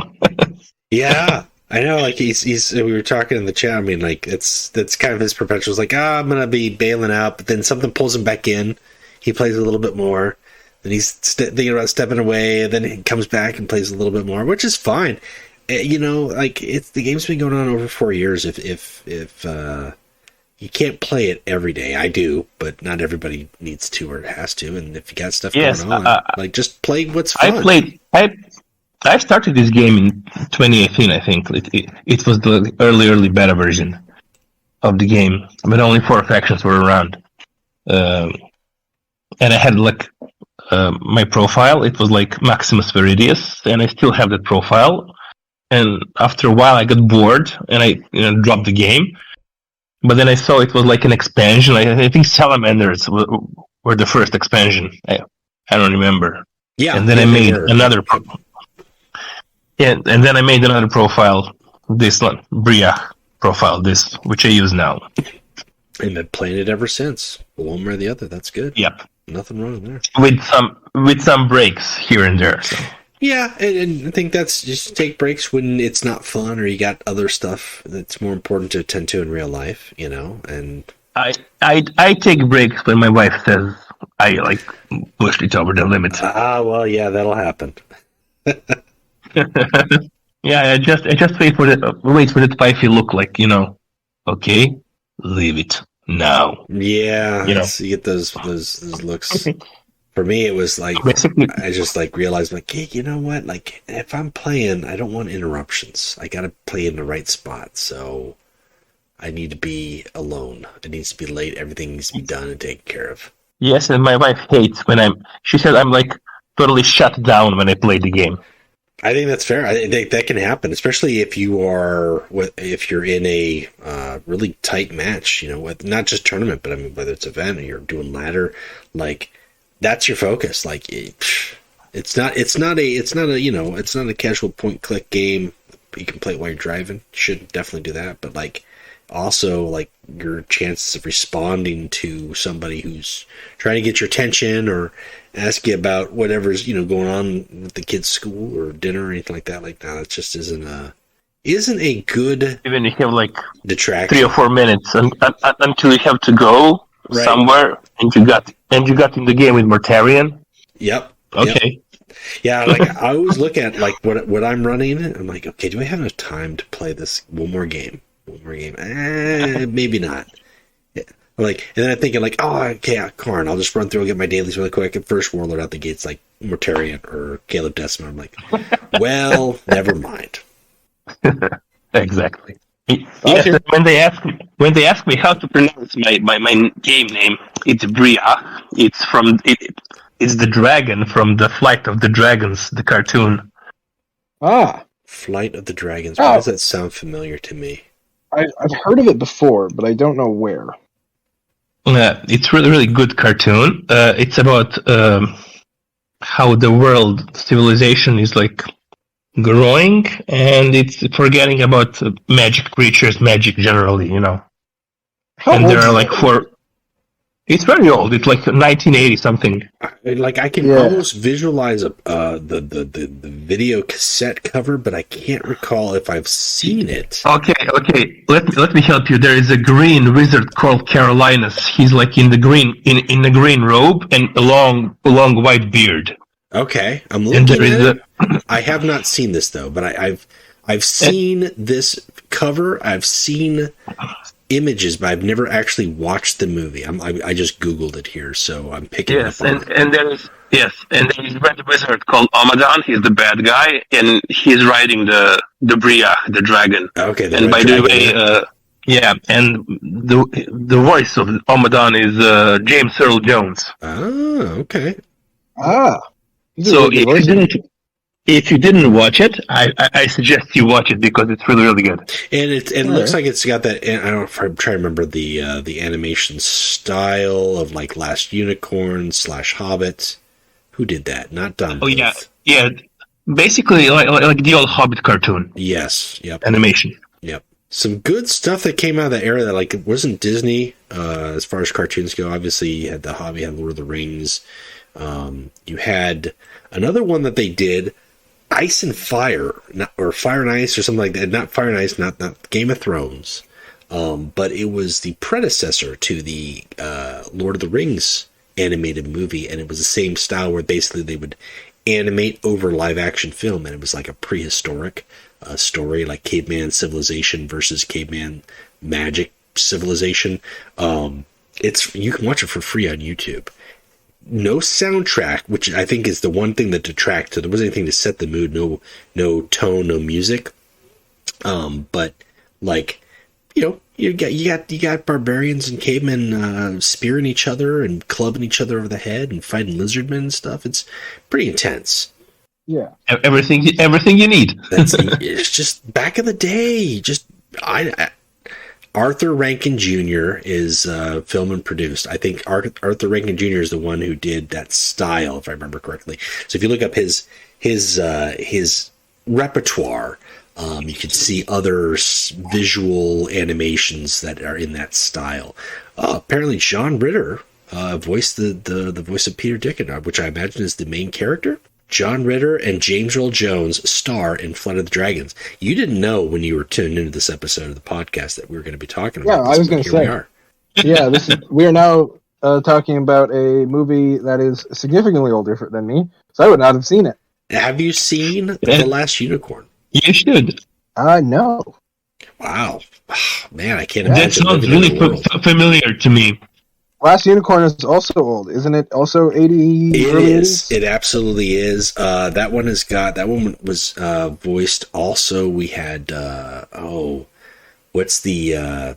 Yeah, I know. Like he's. We were talking in the chat. I mean, like that's kind of his perpetual. It's like, I'm gonna be bailing out, but then something pulls him back in. He plays a little bit more. Then he's thinking about stepping away, and then he comes back and plays a little bit more, which is fine. You know, like the game's been going on over 4 years. If you can't play it every day, I do, but not everybody needs to or has to. And if you got stuff going on, like just play what's fun. I started this game in 2018, I think. It was the early beta version of the game, but only 4 factions were around. And I had like my profile. It was like Maximus Viridius, and I still have that profile. And after a while, I got bored, and I dropped the game. But then I saw it was like an expansion. I think Salamanders were the first expansion. I don't remember. Yeah, and then I made another. Yeah, and then I made another profile, this one, Bryagh profile, this, which I use now. And been playing it ever since. One way or the other, that's good. Yep. Nothing wrong there. With some breaks here and there. So. Yeah, and I think that's just take breaks when it's not fun or you got other stuff that's more important to attend to in real life, you know, and... I take breaks when my wife says I, like, pushed it over the limit. Well, yeah, that'll happen. Yeah, I just wait for that wifey look like, you know, okay, leave it now. Yeah, you know, you get those looks. For me, it was like basically, I just like realized like, hey, you know what? Like, if I'm playing, I don't want interruptions. I gotta play in the right spot, so I need to be alone. It needs to be late. Everything needs to be done and taken care of. Yes, and my wife hates when she said I'm like totally shut down when I play the game. I think that's fair. I think that can happen, especially if you're in a really tight match. You know, with not just tournament, but I mean whether it's event or you're doing ladder, like that's your focus. Like it's not a casual point click game. You can play it while you're driving. You should definitely do that. But like also like your chances of responding to somebody who's trying to get your attention or ask you about whatever's going on with the kids' school or dinner or anything like that. Like, no, that just isn't a good. Even if you have like detraction. 3 or 4 minutes until you have to go somewhere, and you got in the game with Mortarion. Yep. Okay. Yep. Yeah, like I always look at like what I'm running. I'm like, okay, do I have enough time to play this one more game? Maybe not. Like, and then I'm thinking like, oh, okay, Karn, I'll just run through and get my dailies really quick. And first warlord out the gates like Mortarion or Caleb Decima. I'm like, well, never mind. Exactly. Yes, when they ask me how to pronounce my game name, it's Bryagh. It's from it's the dragon from the Flight of the Dragons, the cartoon. Ah, Flight of the Dragons. Oh. Why does that sound familiar to me? I've heard of it before, but I don't know where. It's really, really good cartoon. It's about how the world civilization is like growing, and it's forgetting about magic creatures, magic generally, How and old there are is like it? 4. It's very old. It's like 1980 something. I can almost visualize the video cassette cover, but I can't recall if I've seen it. Okay. Let me help you. There is a green wizard called Carolinus. He's like in the green robe and a long white beard. Okay, I'm And looking there at is it. I have not seen this though, but I've seen this cover. I've seen images, but I've never actually watched the movie. I just Googled it here, so I'm picking it up on it. and there is a red wizard called Amadan. He's the bad guy, and he's riding the Bryagh, the dragon. Okay, And by the way, and the voice of Amadan is James Earl Jones. Oh, okay. Ah. So if you didn't watch it, I suggest you watch it because it's really, really good. And it looks like it's got that. I don't know if I'm trying to remember the animation style of like Last Unicorn / Hobbit. Who did that? Not Don. Oh Bluth. yeah. Basically, like the old Hobbit cartoon Yes. Yep. animation. Yep. Some good stuff that came out of that era that like it wasn't Disney as far as cartoons go. Obviously, you had the Hobbit, you had Lord of the Rings. You had another one that they did, Ice and Fire, or Fire and Ice, or something like that. Not Fire and Ice, not Game of Thrones, but it was the predecessor to the Lord of the Rings animated movie, and it was the same style where basically they would animate over live action film, and it was like a prehistoric story, like caveman civilization versus caveman magic civilization. You can watch it for free on YouTube. No soundtrack, which I think is the one thing that detracted. There wasn't anything to set the mood. No tone, no music. But like, you got barbarians and cavemen spearing each other and clubbing each other over the head and fighting lizardmen and stuff. It's pretty intense. Yeah. Everything you need. It's just back in the day. Arthur Rankin Jr. is filmed and produced. I think Arthur Rankin Jr. is the one who did that style, if I remember correctly. So if you look up his repertoire, you can see other visual animations that are in that style. Apparently, John Ritter voiced the voice of Peter Dickon, which I imagine is the main character. John Ritter and James Earl Jones star in Flight of the Dragons. You didn't know when you were tuned into this episode of the podcast that we were going to be talking about this. I was going to say. We are. Yeah, we are now talking about a movie that is significantly older than me, so I would not have seen it. Have you seen The Last Unicorn? You should. No. Wow. Man, I can't imagine. That sounds living in really a world. familiar to me. Last Unicorn is also old, isn't it? Also 80s? It early is. 80s? It absolutely is. That one was voiced also. We had what's the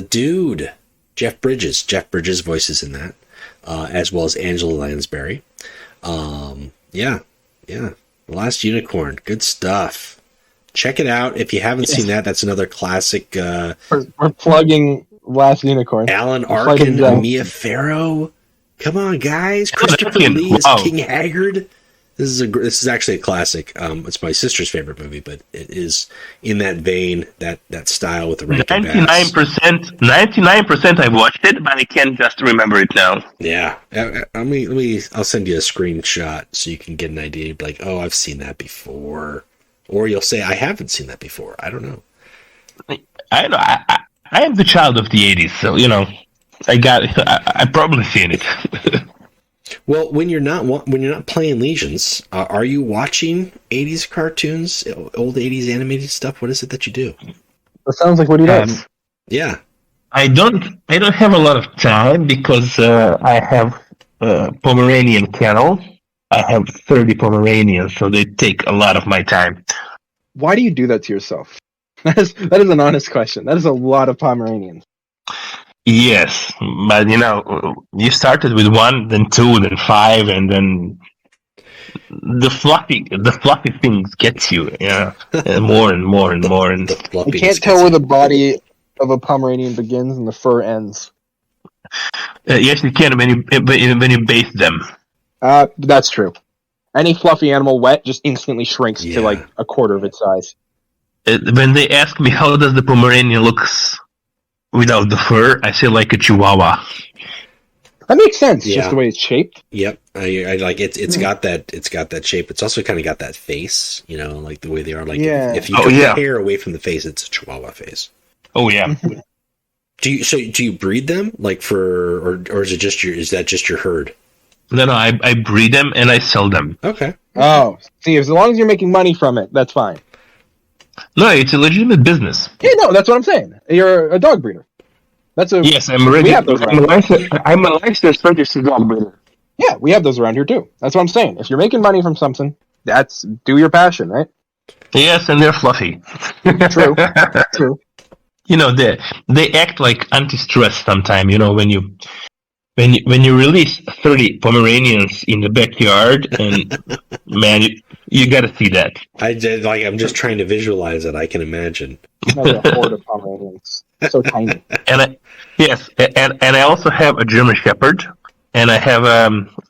dude? Jeff Bridges. Jeff Bridges voices in that, as well as Angela Lansbury. Yeah. The Last Unicorn. Good stuff. Check it out if you haven't seen that. That's another classic. We're plugging Last Unicorn. Alan Arkin, Mia Farrow. Come on, guys! Christopher Lee is King Haggard. This is actually a classic. It's my sister's favorite movie, but it is in that vein, that style with the Rankin Bass. 99% I've watched it, but I can't just remember it now. Yeah, I'll send you a screenshot so you can get an idea. You'll be like, oh, I've seen that before, or you'll say I haven't seen that before. I don't know. I know. I am the child of the 80s, so I probably seen it. Well, when you're not playing Legions, are you watching 80s cartoons, old 80s animated stuff? What is it that you do? That sounds like what he does. Yeah, I don't have a lot of time because I have Pomeranian kennel. I have 30 Pomeranians, so they take a lot of my time. Why do you do that to yourself? That is an honest question. That is a lot of Pomeranians. Yes, but you started with 1, then 2, then 5, and then the fluffy things gets you, and more and more and more. And The You fluffiness can't tell gets where you. the body of a Pomeranian begins and the fur ends. yes, you can when you base them. That's true. Any fluffy animal wet just instantly shrinks to like a quarter of its size. When they ask me how does the Pomeranian looks without the fur, I say like a Chihuahua. That makes sense, Yeah. just the way it's shaped. Yep, I like it. It's got that shape. It's also kind of got that face, like the way they are. Like if you took the hair away from the face, it's a Chihuahua face. Oh yeah. Do you breed them or is it is that just your herd? No, I breed them and I sell them. Okay. Oh, see, as long as you're making money from it, that's fine. No, it's a legitimate business. Yeah, no, that's what I'm saying. You're a dog breeder. Yes, I'm ready. We have those I'm a licensed registered dog breeder. Yeah, we have those around here too. That's what I'm saying. If you're making money from something, do your passion, right? Yes, and they're fluffy. True. True. They act like anti-stress sometimes. When you release 30 Pomeranians in the backyard, and man, you got to see that. I'm just trying to visualize it. I can imagine. Another horde of Pomeranians. So tiny. And I also have a German Shepherd, and I have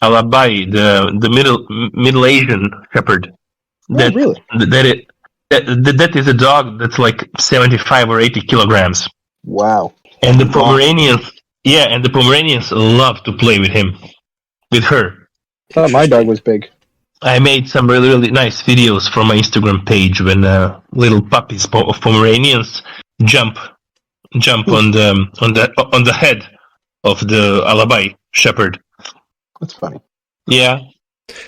Alabai, the Middle Asian Shepherd. Really? That is a dog that's like 75 or 80 kilograms. Wow. And the Pomeranians, and the Pomeranians love to play with her. I thought my dog was big. I made some really, really nice videos from my Instagram page when little puppies of Pomeranians jump on the head of the Alabai Shepherd. That's funny. Yeah.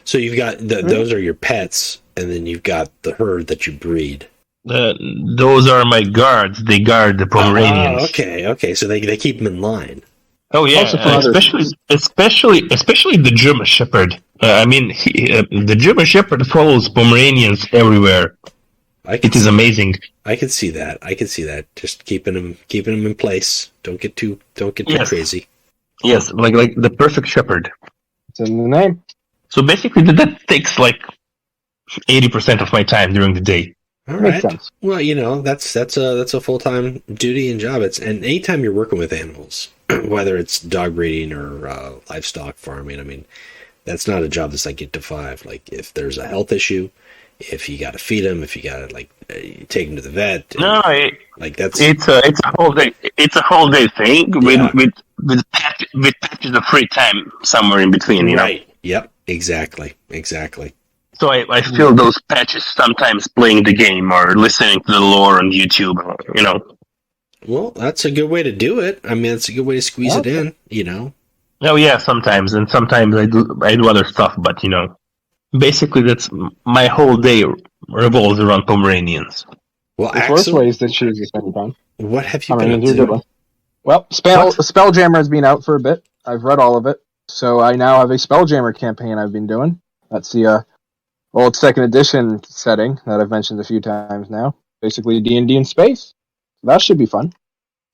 So you've got those are your pets, and then you've got the herd that you breed. Those are my guards. They guard the Pomeranians. Okay. So they keep them in line. Oh yeah, especially the German Shepherd. The German Shepherd follows Pomeranians everywhere. It is amazing. I can see that. Just keeping them in place. Don't get too crazy. Yes, like the perfect shepherd. It's in the name. So basically, that takes like 80% of my time during the day. All right. Makes sense. Well, that's a full-time duty and job. And anytime you're working with animals, whether it's dog breeding or livestock farming, that's not a job that's like 8 to 5. Like if there's a health issue, if you got to feed them, if you got to take them to the vet. It's a whole day. It's a whole day thing with patches of free time somewhere in between. Right. Yep. Exactly. So I fill those patches sometimes playing the game or listening to the lore on YouTube. Well, that's a good way to do it. It's a good way to squeeze it in. Oh yeah, sometimes, and sometimes I do other stuff. But basically that's my whole day revolves around Pomeranians. Well, There's worse ways to choose this many times. What have you been up to? Well, Spelljammer has been out for a bit. I've read all of it, so I now have a Spelljammer campaign I've been doing. That's the old 2nd edition setting that I've mentioned a few times now. Basically D&D in space. That should be fun.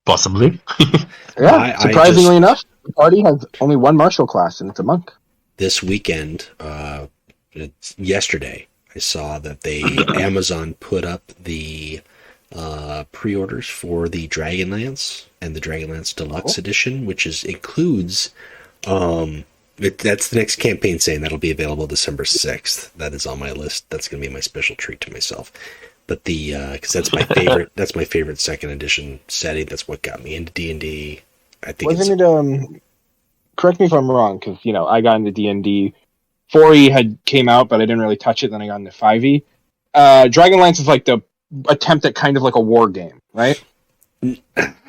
Possibly. Yeah, surprisingly enough, the party has only one martial class, and it's a monk. This weekend, yesterday, I saw that Amazon put up the pre-orders for the Dragonlance and the Dragonlance Deluxe Edition, which includes that's the next campaign saying that'll be available December 6th. That is on my list. That's going to be my special treat to myself. But because that's my favorite. That's my favorite 2nd edition setting. That's what got me into D&D. I think wasn't it? Correct me if I'm wrong, because I got into D&D. 4e came out, but I didn't really touch it. Then I got into 5e. Dragonlance is like the attempt at kind of like a war game, right?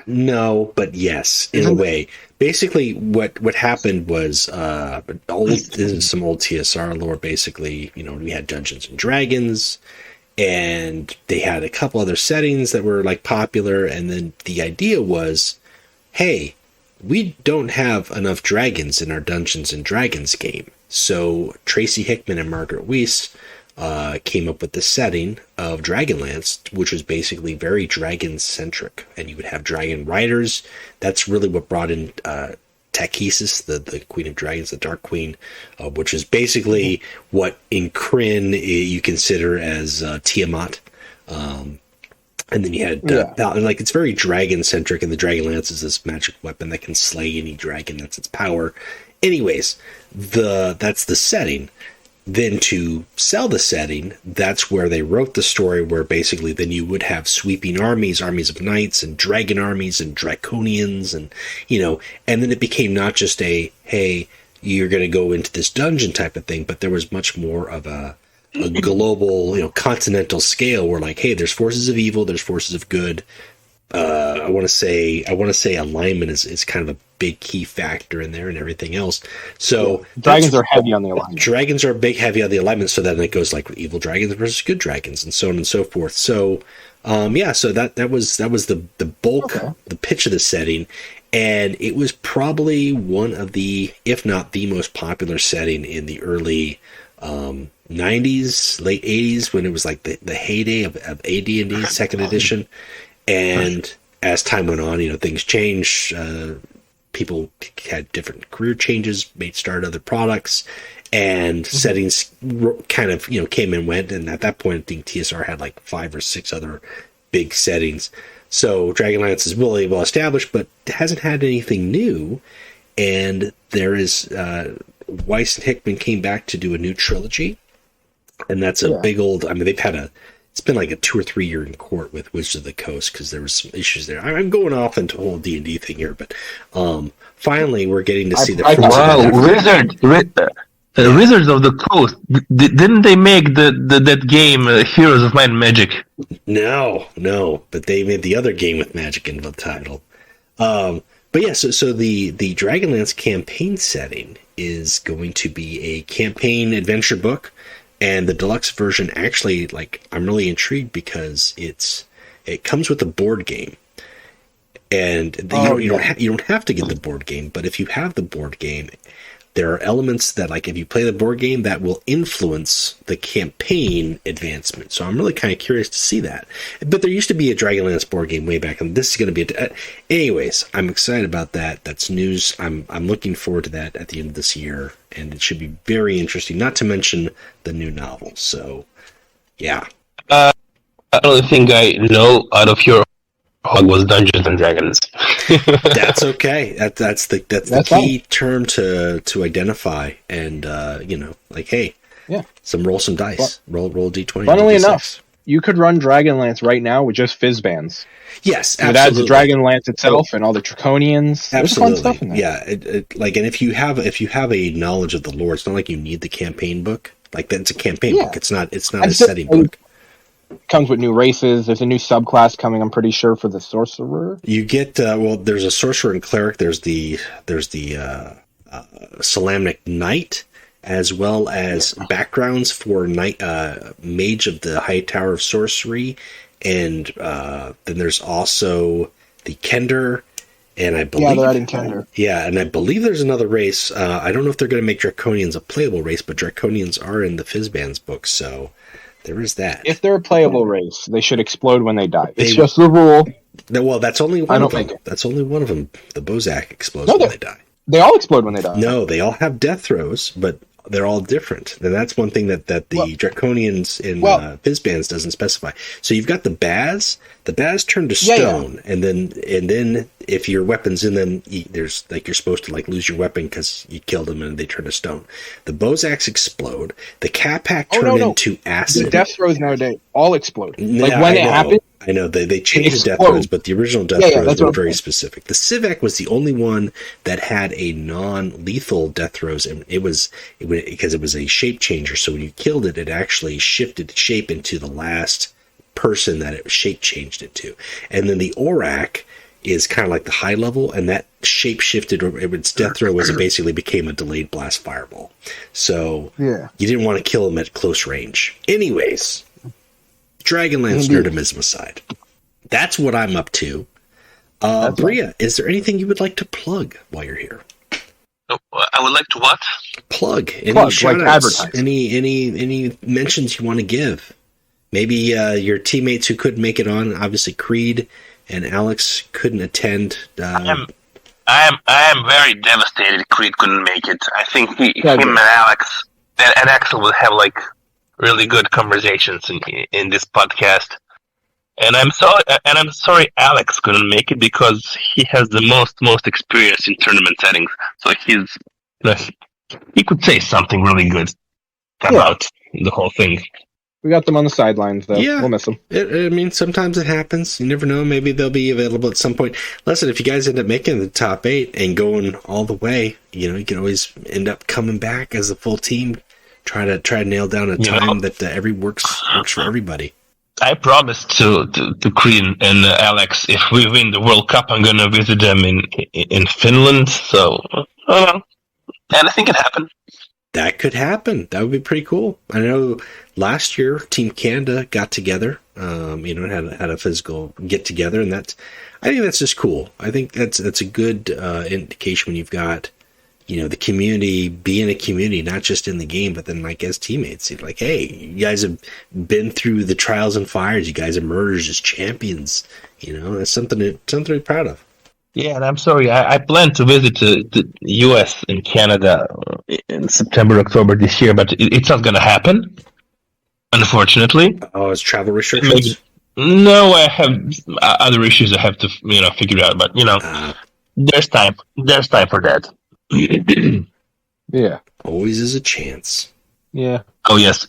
No, but yes, in a way. Basically, what happened was this is some old TSR lore. Basically, we had Dungeons and Dragons, and they had a couple other settings that were like popular, and then the idea was, hey, we don't have enough dragons in our Dungeons and Dragons game. So Tracy Hickman and Margaret Weiss came up with the setting of Dragonlance, which was basically very dragon-centric. And you would have dragon riders. That's really what brought in Takhisis, the Queen of Dragons, the Dark Queen, which is basically what in Kryn you consider as Tiamat. And then you had like it's very dragon centric, and the Dragonlance is this magic weapon that can slay any dragon. That's its power. Anyways, that's the setting. Then to sell the setting, that's where they wrote the story, where basically then you would have sweeping armies of knights and dragon armies and draconians, and and then it became not just a hey, you're going to go into this dungeon type of thing, but there was much more of a global, continental scale where like, hey, there's forces of evil, there's forces of good. I want to say alignment is kind of a big key factor in there and everything else. So dragons are heavy on the alignment. Dragons are heavy on the alignment. So then it goes like evil dragons versus good dragons and so on and so forth. So, so that was the bulk, the pitch of the setting. And it was probably one of the, if not the most popular setting in the early, 90s, late 80s, when it was like the heyday of AD&D 2nd edition. And as time went on, things changed. People had different career changes, started other products, and settings kind of, came and went. And at that point, I think TSR had like 5 or 6 other big settings. So Dragonlance is really well established, but hasn't had anything new. And there is, Weiss and Hickman came back to do a new trilogy. And that's a big old, they've had it's been like a 2 or 3 year in court with Wizards of the Coast because there was some issues there. I'm going off into a whole D&D thing here, but finally we're getting to see the Wizards of the Coast. Didn't they make that game Heroes of Might and Magic? No, but they made the other game with magic in the title. But yeah, so the Dragonlance campaign setting is going to be a campaign adventure book. And the deluxe version actually, I'm really intrigued because it comes with a board game, and you don't have to get the board game. But if you have the board game, there are elements that, if you play the board game, that will influence the campaign advancement. So I'm really kind of curious to see that. But there used to be a Dragonlance board game way back, and this is going to be anyways, I'm excited about that. That's news. I'm looking forward to that at the end of this year, and it should be very interesting, not to mention the new novel. So, yeah. The only thing I know out of your hog was Dungeons and Dragons. That's okay. That's the key term to identify, and hey, roll some dice, roll d20. Funnily enough, you could run Dragonlance right now with just Fizz bands. Yes, absolutely. It adds the Dragonlance itself and all the Draconians. There's fun stuff in there. Yeah, and if you have a knowledge of the lore, it's not like you need the campaign book. It's a campaign book. It's not a setting book. Comes with new races. There's a new subclass coming, I'm pretty sure, for the sorcerer. You get there's a sorcerer and cleric. There's the Solamnic Knight, as well as backgrounds for Mage of the High Tower of Sorcery, and then there's also the Kender, and I believe they're adding Kender. Yeah, and I believe there's another race. I don't know if they're going to make Draconians a playable race, but Draconians are in the Fizzbands book, so there is that. If they're a playable race, they should explode when they die. It's just the rule. Well, that's only one of them. That's only one of them. The Bozak explodes when they die. They all explode when they die. No, they all have death throws, but they're all different. And that's one thing that the Draconians in Fizzbands doesn't specify. So you've got the Baz. The Baz turn to stone, and then if your weapon's in them, there's you're supposed to lose your weapon because you killed them and they turn to stone. The Bozaks explode. The Capac turn into acid. The death throws nowadays all explode. When it happened. I know they changed the death throws, but the original death throws were very specific. The Civac was the only one that had a non-lethal death throws, and it was because it was a shape changer. So when you killed it, it actually shifted shape into the last person that it shape changed it to. And then the Aurak is kind of like the high level, and that shape shifted. Its death throw was it basically became a delayed blast fireball. So you didn't want to kill him at close range. Anyways. Dragonlance nerdemism aside, that's what I'm up to. Bryagh, is there anything you would like to plug while you're here? I would like to what? Plug any Plug, shout like outs, advertise. any mentions you want to give. Maybe your teammates who couldn't make it on. Obviously, Creed and Alex couldn't attend. I am very devastated Creed couldn't make it. I think him good. and Alex and Axel will have like really good conversations in this podcast. And I'm sorry Alex couldn't make it because he has the most experience in tournament settings. So he could say something really good about the whole thing. We got them on the sidelines, though. Yeah. We'll miss them. I mean, sometimes it happens. You never know. Maybe they'll be available at some point. Listen, if you guys end up making the top 8 and going all the way, you can always end up coming back as a full team. Try to nail down a time that works for everybody. I promised to Creed and Alex if we win the World Cup, I'm gonna visit them in Finland. So, and I think it happened. That could happen. That would be pretty cool. I know last year Team Canada got together, and had a physical get together, and I think that's just cool. I think that's a good indication when you've got, the community being a community, not just in the game, but then like as teammates. You're like, hey, you guys have been through the trials and fires. You guys emerged as champions. That's something to be proud of. Yeah, and I'm sorry. I plan to visit the U.S. and Canada in September, October this year, but it's not going to happen, unfortunately. Oh, it's travel restrictions? No, I have other issues I have to figure out. But there's time. There's time for that. Yeah. Always is a chance. Yeah. Oh yes.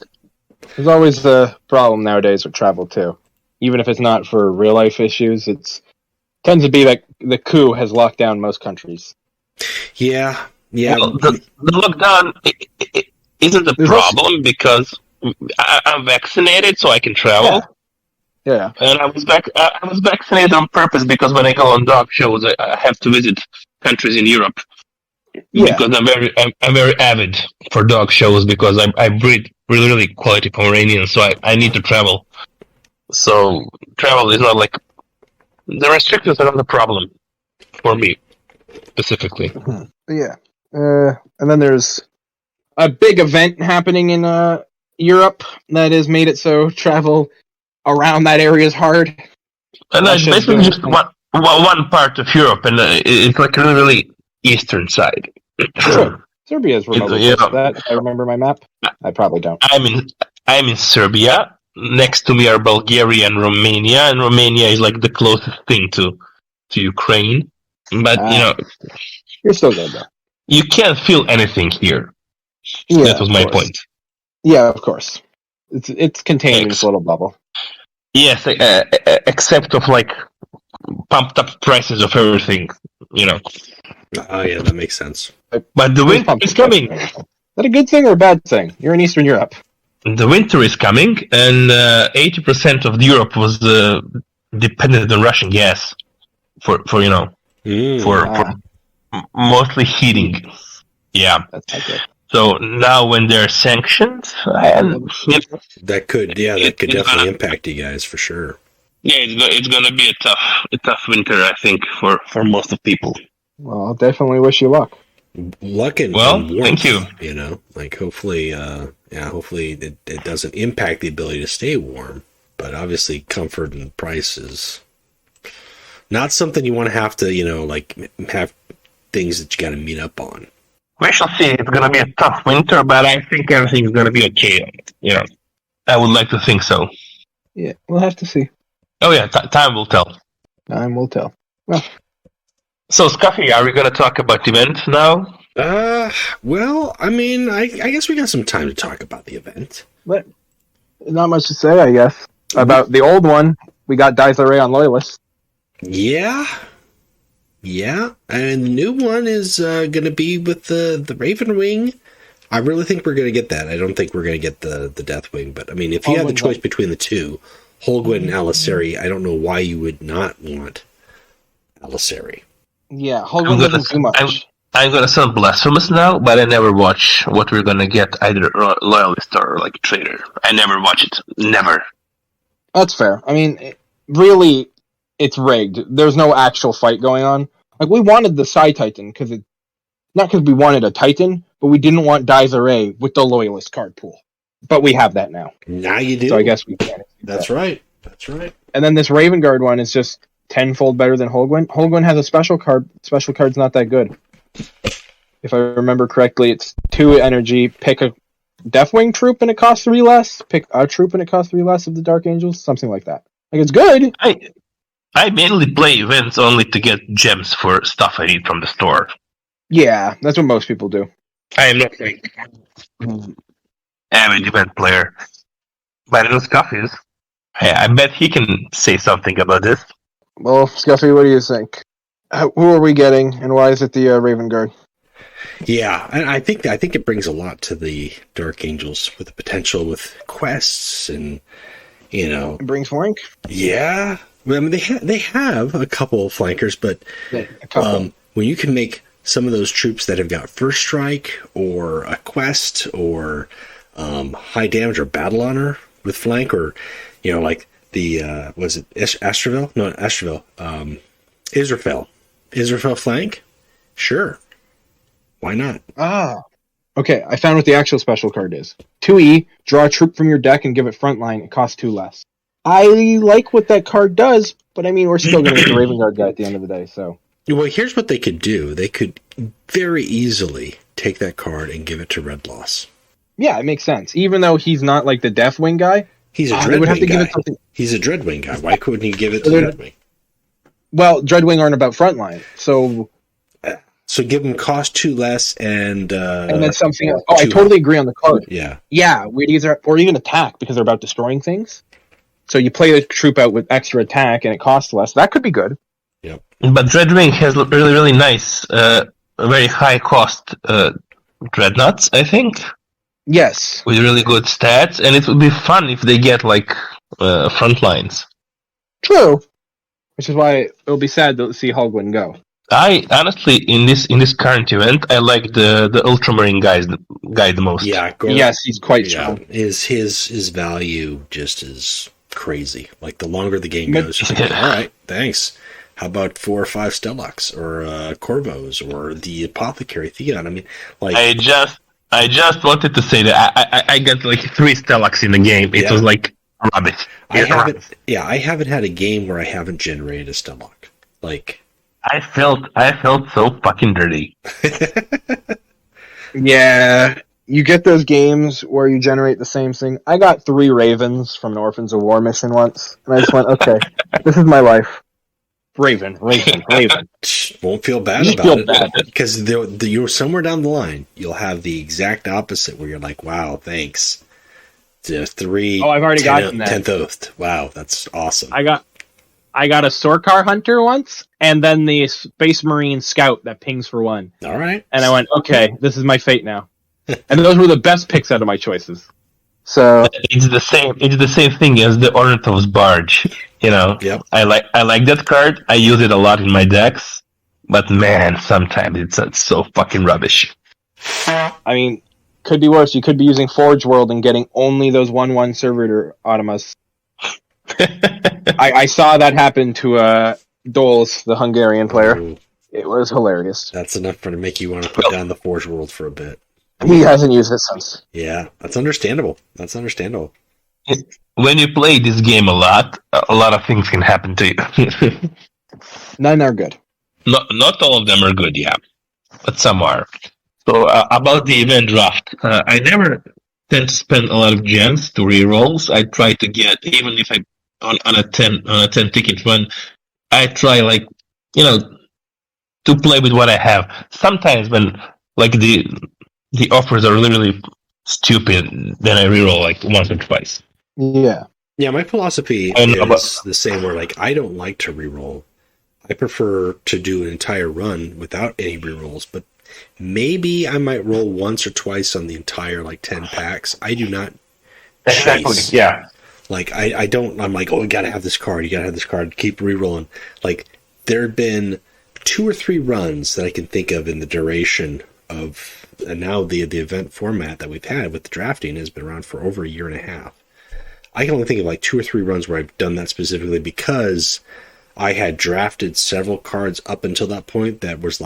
There's always the problem nowadays with travel too. Even if it's not for real life issues, tends to be like the coup has locked down most countries. Yeah. Well, the lockdown isn't the problem because I'm vaccinated, so I can travel. Yeah. And I was vaccinated on purpose because when I go on dog shows, I have to visit countries in Europe. Yeah. Because I'm very avid for dog shows because I breed really, really quality Pomeranians, so I need to travel. So travel is not like the restrictions are not the problem for me specifically. Yeah. And then there's a big event happening in Europe that has made it so travel around that area is hard. And that's basically just one part of Europe, and it's like really, really eastern side. Sure. Serbia is remote. That I remember my map. I probably don't. I'm in Serbia. Next to me are Bulgaria and Romania is like the closest thing to Ukraine. But you're still good though. You can't feel anything here. Yeah, that was my point. Yeah, of course. It's contained in this little bubble. Yes, except of like pumped up prices of everything. Oh yeah, that makes sense. But the winter is coming. Is that a good thing or a bad thing? You're in Eastern Europe. The winter is coming, and 80% of Europe was dependent on Russian gas for mostly heating. Yeah. That's not good. So now when there are sanctions, that could definitely impact you guys for sure. Yeah, it's gonna be a tough winter, I think, for most of people. Well, I'll definitely wish you luck. Luck and warmth, thank you. Hopefully, hopefully it doesn't impact the ability to stay warm. But obviously, comfort and price is not something you want to have to, have things that you got to meet up on. We shall see. It's going to be a tough winter, but I think everything's going to be okay. I would like to think so. Yeah, we'll have to see. Oh yeah, time will tell. Time will tell. Well. So, Scuffy, are we going to talk about the event now? Well, I mean, I guess we got some time to talk about the event. But not much to say, I guess. About the old one, we got Desiree on Loyalist. Yeah, and the new one is going to be with the Raven Wing. I really think we're going to get that. I don't think we're going to get the Deathwing, but I mean, if you had the choice between the two, Holgwyn and Alisari, I don't know why you would not want Alisari. Yeah, Holgwyn doesn't do much. I'm going to sound blasphemous now, but I never watch what we're going to get, either Loyalist or like Traitor. I never watch it. Never. That's fair. I mean, really, it's rigged. There's no actual fight going on. Like, we wanted the Psy Titan because not because we wanted a Titan, but we didn't want Desiree with the Loyalist card pool. But we have that now. Now you do. So I guess we can. That's right. That's right. And then this Raven Guard one is just tenfold better than Holguin. Holguin has a special card. Special card's not that good. If I remember correctly, it's 2 energy, pick a Deathwing troop and it costs 3 less, pick a troop and it costs 3 less of the Dark Angels, something like that. Like, it's good. I mainly play events only to get gems for stuff I need from the store. Yeah, that's what most people do. I am not like avid event player. But I know Scuff is. I bet he can say something about this. Well, Scuffy, what do you think? Who are we getting, and why is it the Raven Guard? Yeah, and I think it brings a lot to the Dark Angels with the potential with quests and, you know, It brings flank? yeah. I mean, they have a couple of flankers, but when you can make some of those troops that have got first strike or a quest or high damage or battle honor with flank, or, you know, like the was it Astraville? No, Astraville. Israfel flank. Sure. Why not? Okay, I found what the actual special card is. 2E, draw a troop from your deck and give it frontline. It costs 2 less. I like what that card does, but I mean, we're still going to get the Raven Guard guy at the end of the day, so. Well, here's what they could do. They could very easily take that card and give it to Red Loss. Yeah, it makes sense. Even though he's not like the Deathwing guy, He's a they would have Dreadwing to guy. give it something. He's a Dreadwing guy. Why couldn't he give it to They're- Dreadwing? Well, Dreadwing aren't about frontline, so. So give him cost 2 less and And then something else. Oh, I 2 totally agree on the card. Yeah. Yeah, or even attack because they're about destroying things. So you play the troop out with extra attack and it costs less. That could be good. Yep. But Dreadwing has really, really nice, very high cost dreadnoughts, I think, Yes. with really good stats, and it would be fun if they get like front lines. True. Which is why it'll be sad to see Holguin go. I honestly, in this current event, I like the Ultramarine guy the most. Yeah. Yes, he's quite Yeah. strong. His value just is crazy. Like, the longer the game But- goes, you're like, all right, thanks. How about 4 or 5 Stellax or Corvos or the Apothecary Theon? I mean, like, I just wanted to say that I got like 3 Stellax in the game. It Yeah. was like rubbish. I haven't had a game where I haven't generated a Stellax. Like, I felt so fucking dirty. Yeah. You get those games where you generate the same thing. I got 3 Ravens from an Orphans of War mission once, and I just went, okay, this is my life. Raven. won't feel bad You about feel it bad. because you're somewhere down the line. You'll have the exact opposite where you're like, "Wow, thanks." The 3. Oh, I've already gotten that. 10th Oath. Wow, that's awesome. I got a Sorkar Hunter once, and then the Space Marine Scout that pings for 1. All right, And I went, okay, this is my fate now. And those were the best picks out of my choices. So It's the same thing as the Ornithos Barge. You know, Yep. I like that card. I use it a lot in my decks, but man, sometimes it's so fucking rubbish. I mean, could be worse. You could be using Forge World and getting only those 1/1 Servitor Automas. I saw that happen to Doles, the Hungarian player. Ooh, It was hilarious. that's enough to make you want to put down the Forge World for a bit. He hasn't used it since. Yeah, that's understandable. When you play this game a lot of things can happen to you. None are good. Not all of them are good, yeah, but some are. So about the event draft, I never tend to spend a lot of gems to rerolls. I try to get, even if I on a 10 ticket run, I try to play with what I have. Sometimes when like the offers are really stupid, then I reroll like once or twice. Yeah. Yeah, my philosophy I know, is the same. Where like I don't like to reroll. I prefer to do an entire run without any rerolls, but maybe I might roll once or twice on the entire 10 packs. I do not chase. Yeah. Like I don't. I'm like, oh, you gotta have this card. You gotta have this card. Keep rerolling. Like there have been 2 or 3 runs that I can think of in the duration of, and now the event format that we've had with the drafting has been around for over a year and a half. I can only think of 2 or 3 runs where I've done that specifically because I had drafted several cards up until that point that was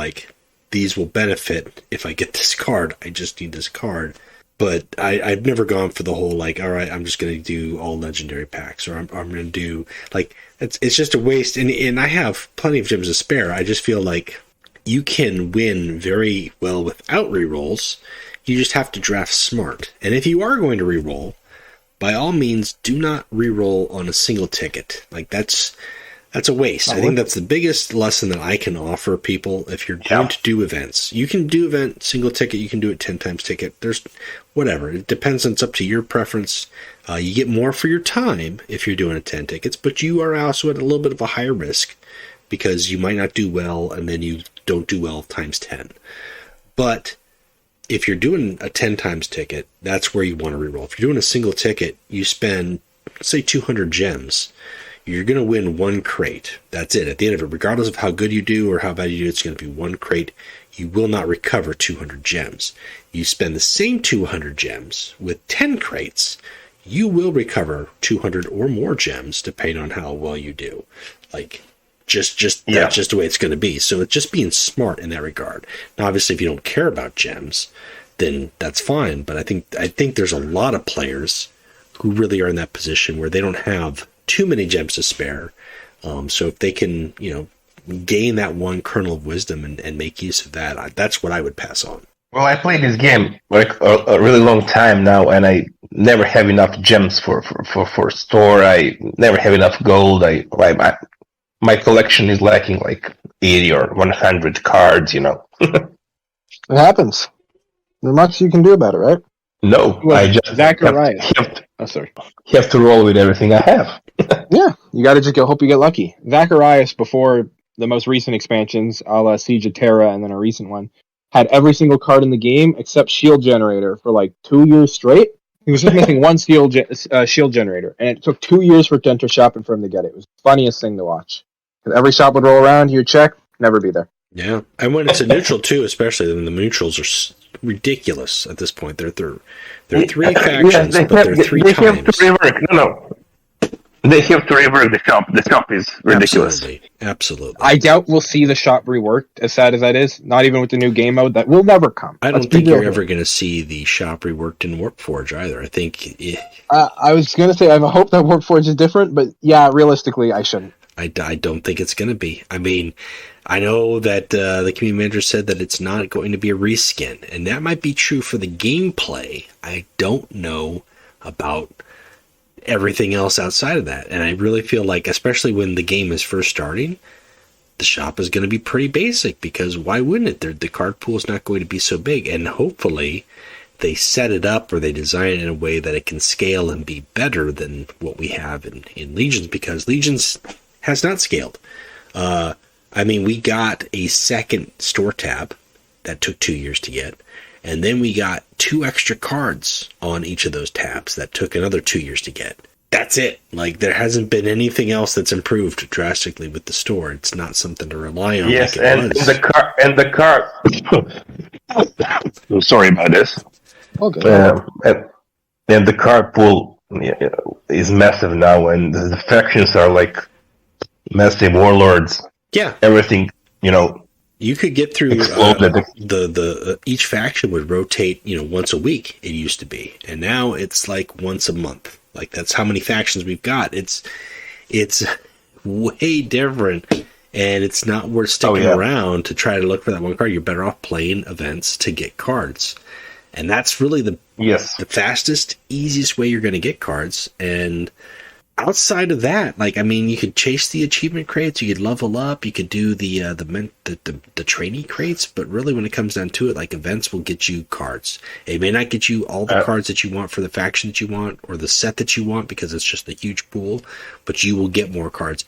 these will benefit if I get this card. I just need this card. But I've never gone for the whole, like, all right, I'm just going to do all legendary packs, or I'm going to do, like, it's just a waste. And I have plenty of gems to spare. I just feel like you can win very well without rerolls. You just have to draft smart. And if you are going to reroll, by all means, do not reroll on a single ticket. Like, that's a waste. I think that's the biggest lesson that I can offer people. If you're going to do events, you can do event single ticket, you can do it 10 times ticket. There's whatever. It depends on, it's up to your preference. You get more for your time if you're doing a 10 tickets, but you are also at a little bit of a higher risk because you might not do well and then you don't do well times 10. But if you're doing a 10 times ticket, that's where you want to reroll. If you're doing a single ticket, you spend, say, 200 gems. You're going to win one crate. That's it. At the end of it, regardless of how good you do or how bad you do, it's going to be one crate. You will not recover 200 gems. You spend the same 200 gems with 10 crates, you will recover 200 or more gems, depending on how well you do. Like, that's just the way it's going to be. So it's just being smart in that regard. Now, obviously, if you don't care about gems, then that's fine. But I think there's a lot of players who really are in that position where they don't have too many gems to spare. So if they can, gain that one kernel of wisdom and make use of that, that's what I would pass on. Well, I played this game like a really long time now, and I never have enough gems for store. I never have enough gold. My collection is lacking like 80 or 100 cards. It happens. There's much you can do about it, right? No, Well, I just Zacharias. have to roll with everything I have. Yeah, you got to just hope you get lucky. Zacharias, before the most recent expansions, a la Siege of Terra and then a recent one, had every single card in the game except Shield Generator for like 2 years straight. He was just missing one Shield Generator, and it took 2 years for it to enter shop and for him to get it. It was the funniest thing to watch. Because every shop would roll around, he would check, never be there. Yeah, and when it's a neutral too, especially then the neutrals are ridiculous at this point. They're three factions, but they're three times. They have to rework. No. They have to rework the shop. The shop is ridiculous. Absolutely. I doubt we'll see the shop reworked, as sad as that is. Not even with the new game mode. That will never come. I don't think you're ever going to see the shop reworked in Warpforge either. I think... I was going to say, I hope that Warpforge is different, but yeah, realistically, I shouldn't. I don't think it's going to be. I mean, I know that the community manager said that it's not going to be a reskin, and that might be true for the gameplay. I don't know about everything else outside of that, and I really feel like, especially when the game is first starting, the shop is going to be pretty basic, because why wouldn't it? The card pool is not going to be so big, and hopefully they set it up or they design it in a way that it can scale and be better than what we have in Legions, because Legions has not scaled. I mean, we got a second store tab that took 2 years to get, and then we got 2 extra cards on each of those tabs that took another 2 years to get. That's it. Like, there hasn't been anything else that's improved drastically with the store. It's not something to rely on. Yes, like it was. the car. I'm sorry about this. Okay. And the card pool is massive now, and the factions are like massive warlords. Yeah. Everything, You could get through the each faction would rotate, once a week. It used to be, and now it's like once a month. Like, that's how many factions we've got. It's way different, and it's not worth sticking around to try to look for that one card. You're better off playing events to get cards, and that's really the fastest, easiest way you're going to get cards. And outside of that, you could chase the achievement crates, you could level up, you could do the trainee crates, but really when it comes down to it, events will get you cards. It may not get you all the cards that you want for the faction that you want or the set that you want, because it's just a huge pool, but you will get more cards.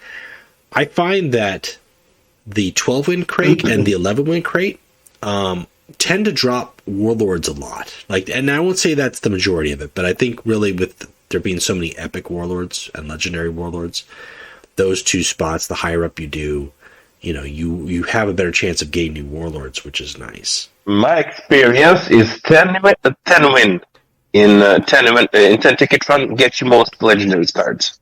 I find that the 12-win crate and the 11-win crate tend to drop warlords a lot. And I won't say that's the majority of it, but I think really with there being so many epic warlords and legendary warlords, those two spots, the higher up you do, you have a better chance of getting new warlords, which is nice. My experience is 10 win in 10 ticket run gets you most legendary cards.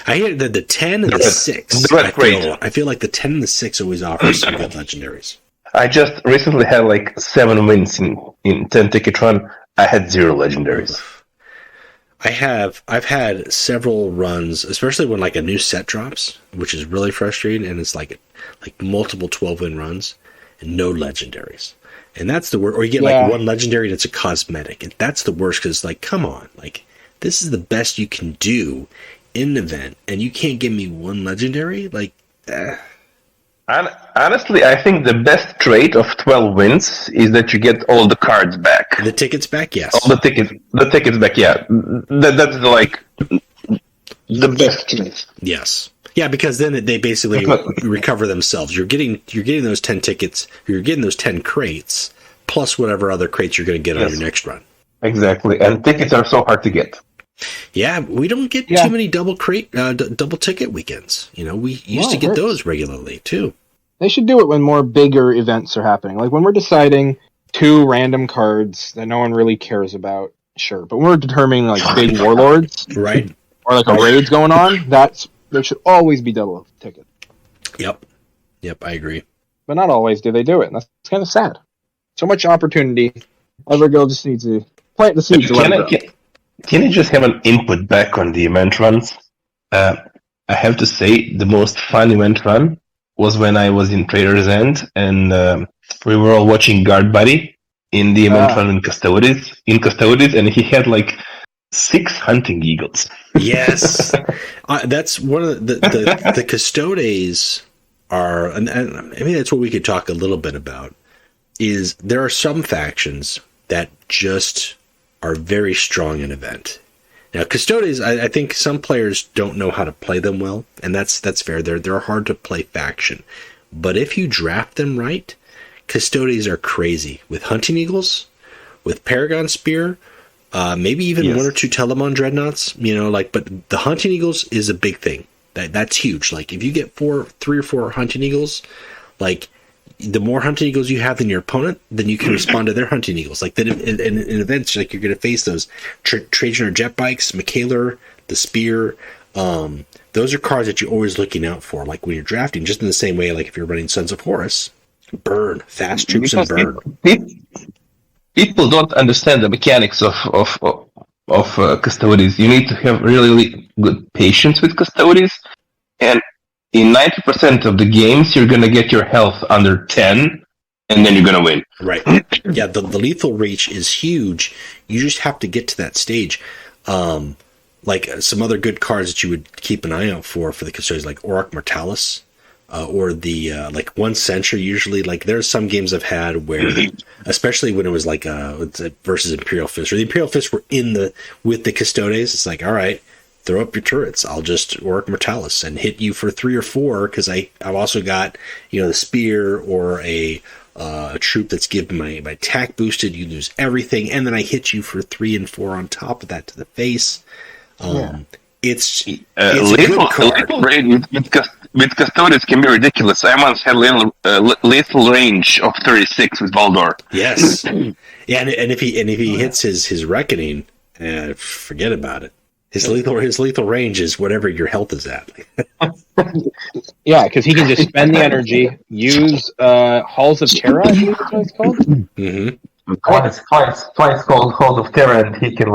I hear that the 10 and the 6. I feel like the 10 and the 6 always offer some good legendaries. I just recently had like 7 wins in 10 ticket run. I had 0 legendaries. I've had several runs, especially when like a new set drops, which is really frustrating, and it's like multiple 12-win runs and no legendaries. And that's the worst. Or you get like one legendary that's a cosmetic. And that's the worst because, like, come on. Like, this is the best you can do in an event. And you can't give me one legendary? Like, Honestly, I think the best trait of 12 wins is that you get all the cards back. The tickets back, yes. All the tickets back, yeah. That's like the best trait. Yes. Yeah, because then they basically recover themselves. You're getting those 10 tickets, you're getting those 10 crates, plus whatever other crates you're going to get on your next run. Exactly, and tickets are so hard to get. Yeah, we don't get too many double ticket weekends. You know, we used to get those regularly too. They should do it when more bigger events are happening. Like when we're deciding 2 random cards that no one really cares about, sure. But when we're determining like big warlords, right, or like a raid's going on, there should always be double tickets. Yep, I agree. But not always do they do it, and that's kind of sad. So much opportunity. Every girl just needs to plant the seeds. Can you just have an input back on the event runs? I have to say, the most fun event run was when I was in Trader's End, and we were all watching Guard Buddy in the event run in Custodes, and he had like 6 hunting eagles. Yes, that's one of the Custodes are, and I mean that's what we could talk a little bit about. Is there are some factions that just are very strong in event. Now, Custodes, I think some players don't know how to play them well, and that's fair. They're a hard to play faction, but if you draft them right, Custodes are crazy with hunting eagles, with Paragon Spear. Maybe even 1 or 2 Telemon Dreadnoughts, you know, like, but the Hunting Eagles is a big thing. That's huge. Like, if you get 3 or 4 Hunting Eagles, like, the more Hunting Eagles you have than your opponent, then you can respond to their Hunting Eagles. Like, then in events, like, you're going to face those Trajan jet bikes, Michaeler, the Spear. Those are cards that you're always looking out for. Like, when you're drafting, just in the same way, like, if you're running Sons of Horus, burn. Fast troops and burn. People don't understand the mechanics of Custodes. You need to have really good patience with Custodes, and in 90% of the games, you're going to get your health under 10, and then you're going to win. Right. Yeah, the lethal reach is huge. You just have to get to that stage. Like some other good cards that you would keep an eye out for the Custodes, like Auric Mortalis. Or the like 1 Century. Usually, like there's some games I've had where, especially when it was like versus Imperial Fist, or the Imperial Fist were with the Custodes. It's like, all right, throw up your turrets. I'll just Auric Mortalis and hit you for 3 or 4 because I've also got the spear or a troop that's given my attack boosted. You lose everything, and then I hit you for 3 and 4 on top of that to the face. It's a lethal good card. With Custodes can be ridiculous. I once had lethal range of 36 with Valdor. Yes, yeah, and if he hits his reckoning, forget about it. His lethal range is whatever your health is at. Yeah, because he can just spend the energy, use Halls of Terra, I think that's what it's called. Mm-hmm. Twice called Halls of Terra, and he can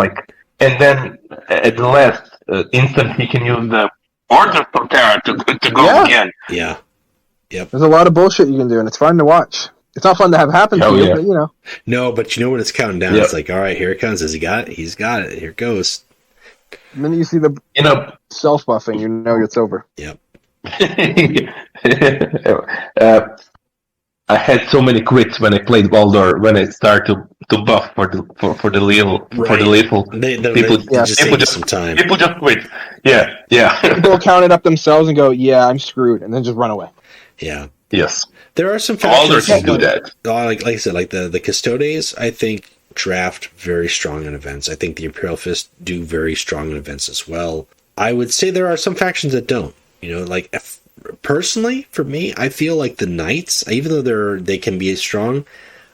and then at the last instant he can use the Orders from Terra to go again. Yeah. Yep. There's a lot of bullshit you can do, and it's fun to watch. It's not fun to have happen to you, but No, but you know when it's counting down, it's like, all right, here it comes. Has he got it? He's got it. Here it goes. And then you see the self-buffing, you know it's over. Yep. I had so many quits when I played Valdor when I started to buff for the lethal. People just quit. Yeah. People count it up themselves and go, "Yeah, I'm screwed," and then just run away. Yeah. Yes. There are some factions that do that. Like I said, like the Custodes, I think draft very strong in events. I think the Imperial Fist do very strong in events as well. I would say there are some factions that don't. Personally, for me, I feel like the Knights, even though they can be strong,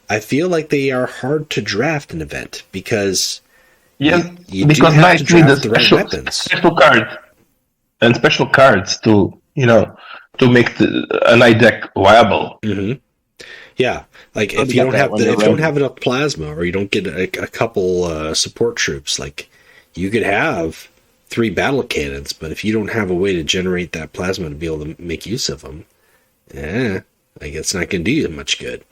I feel like they are hard to draft an event because you because do have to Knights need draft the right weapons, special cards to make a Knight deck viable. Mm-hmm. Yeah, like I'll if get you don't that have when if you're you don't ready. have enough plasma, or you don't get a couple support troops, like you could have 3 battle cannons, but if you don't have a way to generate that plasma to be able to make use of them, like it's not going to do you much good.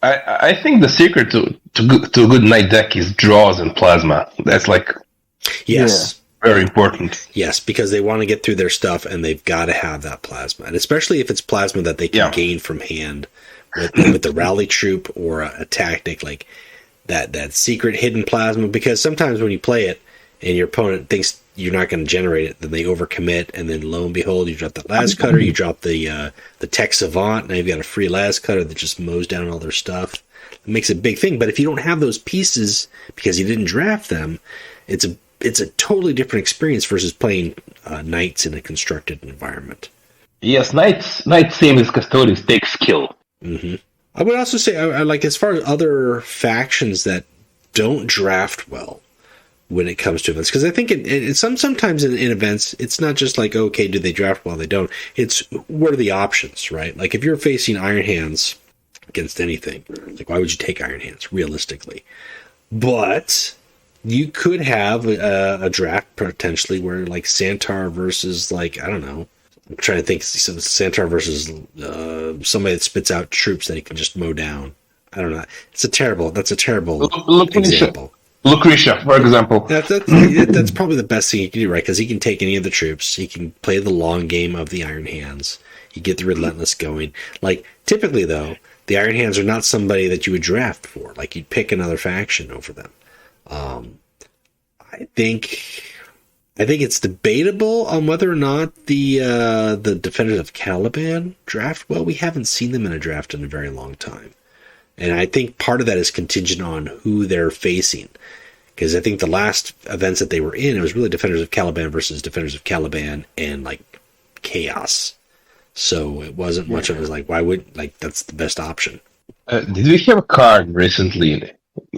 I think the secret to a good knight deck is draws and plasma. That's like Yes. very important. Yes, because they want to get through their stuff, and they've got to have that plasma, and especially if it's plasma that they can gain from hand with the rally troop or a tactic like that secret hidden plasma. Because sometimes when you play it and your opponent thinks you're not going to generate it, then they overcommit, and then lo and behold, you drop that las cutter, you drop the tech savant, now you've got a free las cutter that just mows down all their stuff. It makes a big thing. But if you don't have those pieces because you didn't draft them, it's a totally different experience versus playing knights in a constructed environment. Yes, knights same as custodians take skill. Mm-hmm. I would also say, I like, as far as other factions that don't draft well when it comes to events, because I think sometimes in events, it's not just like, okay, do they draft well, they don't. It's what are the options, right? Like if you're facing Iron Hands against anything, like why would you take Iron Hands realistically? But you could have a draft potentially where like Santar versus, like, I don't know, I'm trying to think, Santar versus somebody that spits out troops that he can just mow down. I don't know. That's a terrible example. Lucretia, for example. That's probably the best thing you can do, right? Because he can take any of the troops. He can play the long game of the Iron Hands. You get the Relentless going. Like, typically, though, the Iron Hands are not somebody that you would draft for. Like, you'd pick another faction over them. I think it's debatable on whether or not the Defenders of Caliban draft well. We haven't seen them in a draft in a very long time. And I think part of that is contingent on who they're facing. Because I think the last events that they were in, it was really Defenders of Caliban versus Defenders of Caliban and, like, Chaos. So it wasn't much of a, like, why would, like, that's the best option. Did we have a card recently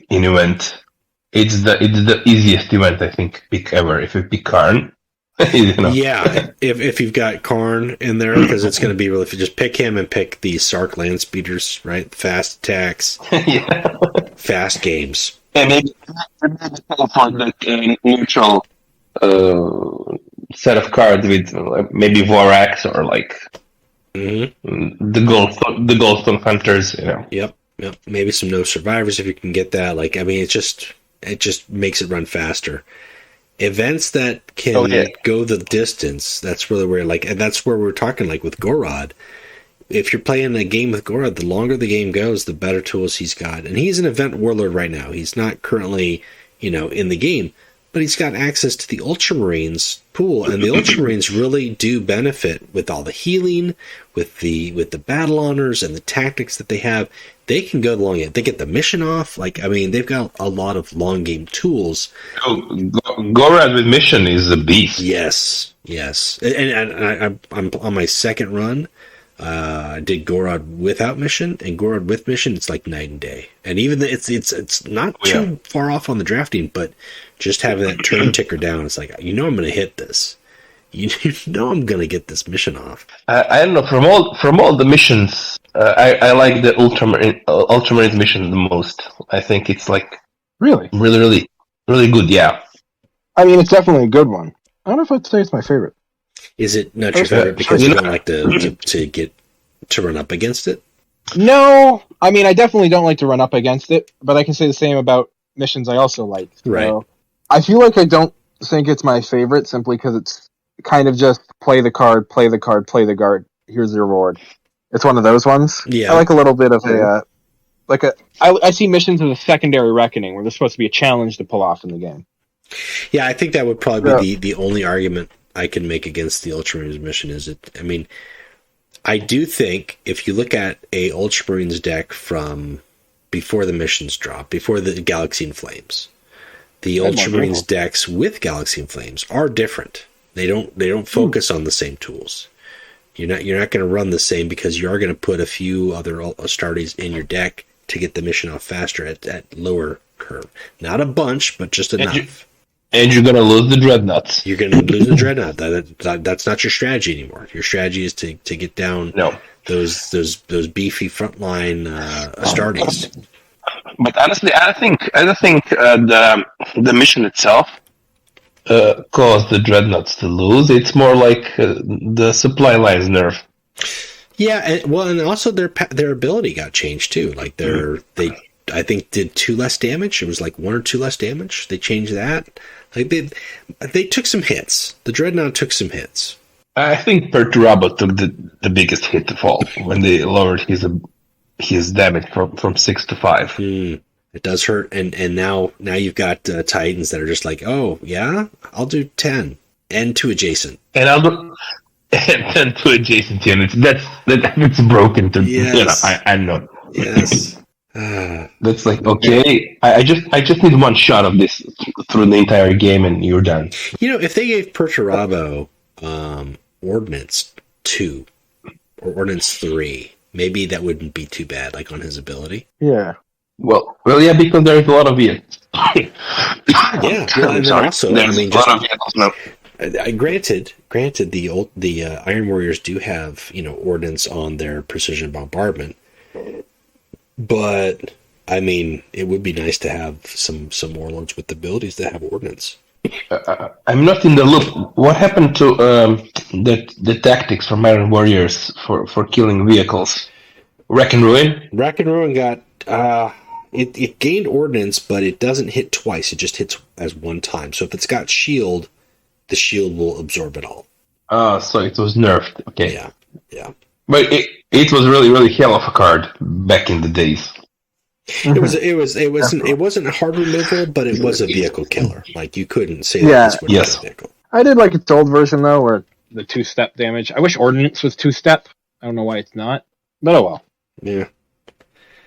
in event? It's the easiest event, I think, pick ever. If you pick Karn. You know? Yeah, if you've got Karn in there, because it's going to be really, if you just pick him and pick the Sark land speeders, right? Fast attacks, fast games. And maybe teleport that neutral set of cards with maybe Vorax or like the Goldstone Hunters, you know. Yep. Maybe some no survivors if you can get that. Like, I mean, it just makes it run faster. Events that can go the distance, that's really where, like, and that's where we're talking, like, with Gorod. If you're playing a game with Gorod, the longer the game goes, the better tools he's got. And he's an event warlord right now. He's not currently, in the game, but he's got access to the Ultramarines pool, and the Ultramarines really do benefit with all the healing, with the battle honors and the tactics that they have. They can go the long game. They get the mission off. Like, I mean, they've got a lot of long game tools. Gorod with mission is a beast. Yes. And I'm on my second run. I did Gorod without mission, and Gorod with mission, it's like night and day. And even it's not too far off on the drafting, but just having that turn ticker down, it's like, I'm going to hit this. I'm going to get this mission off. I don't know, from all the missions, I like the Ultramarine mission the most. I think it's like Really? really good. Yeah. I mean, it's definitely a good one. I don't know if I'd say it's my favorite. Is it not your favorite because you don't like to get to run up against it? No, I mean, I definitely don't like to run up against it, but I can say the same about missions I also like. Right. So I feel like I don't think it's my favorite simply because it's kind of just play the card, here's your reward. It's one of those ones. Yeah. I like a little bit of I see missions as a secondary reckoning where there's supposed to be a challenge to pull off in the game. Yeah, I think that would probably be the only argument I can make against the Ultramarines mission I do think if you look at a Ultramarines deck from before the missions drop, before the Galaxy in Flames, the Ultramarines decks with Galaxy in Flames are different. They don't focus on the same tools. You're not going to run the same because you are going to put a few other Astartes in your deck to get the mission off faster at lower curve. Not a bunch, but just enough. And you're going to lose the Dreadnoughts. You're going to lose the Dreadnought. That's not your strategy anymore. Your strategy is to get down those beefy frontline Astartes. But honestly, I don't think the mission itself caused the dreadnoughts to lose. It's more like the supply lines nerf. Yeah, and also their ability got changed too. Like they I think did 2 less damage. It was like 1 or 2 less damage. They changed that. Like they took some hits. The dreadnought took some hits. I think Perturabo took the biggest hit of all when they lowered his damage from 6 to 5. It does hurt, and now you've got Titans that are just like, oh yeah, I'll do 10 and 2 adjacent, and I'll do and 10 to adjacent units. That's broken to yes. I know. Yes. That's like, okay, I just need one shot of this through the entire game and you're done. If they gave Perturabo Ordnance 2 or Ordnance 3, maybe that wouldn't be too bad, like on his ability. Yeah. Well, yeah, because there's a lot of vehicles. Yeah, well, and then also, there's a lot of vehicles now. Granted, the Iron Warriors do have ordnance on their precision bombardment. But I mean, it would be nice to have some warlords with abilities that have ordnance. I'm not in the loop. What happened to the tactics from Iron Warriors for killing vehicles? Rack and Ruin? Rack and Ruin got it gained ordnance, but it doesn't hit twice. It just hits as one time. So if it's got shield, the shield will absorb it all. So it was nerfed. Okay. Yeah. But it was really, really hell of a card back in the days. It wasn't a hard removal, but it was a vehicle killer. Like you couldn't say that this would be a vehicle. I did like its old version though, where the 2-step damage. I wish Ordnance was 2-step. I don't know why it's not, but oh well. Yeah.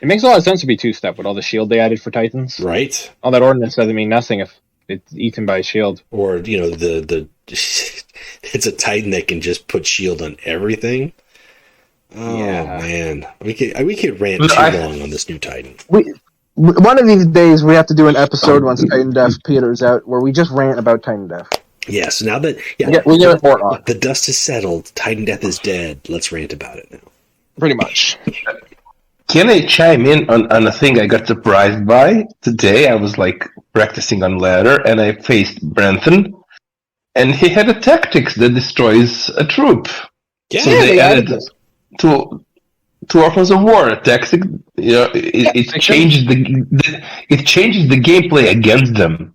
It makes a lot of sense to be 2-step with all the shield they added for Titans. Right. All that Ordnance doesn't mean nothing if it's eaten by shield. Or the it's a Titan that can just put shield on everything. Oh man, we could rant too long on this new Titan. One of these days we have to do an episode once Titan Death peters out, where we just rant about Titan Death. Yes, now that we get report on. The dust is settled, Titan Death is dead. Let's rant about it now. Pretty much. Can I chime in on a thing I got surprised by today? I was like practicing on ladder, and I faced Branton, and he had a tactics that destroys a troop. Yeah, so they added this. Two weapons of war attacks. It changes the gameplay against them.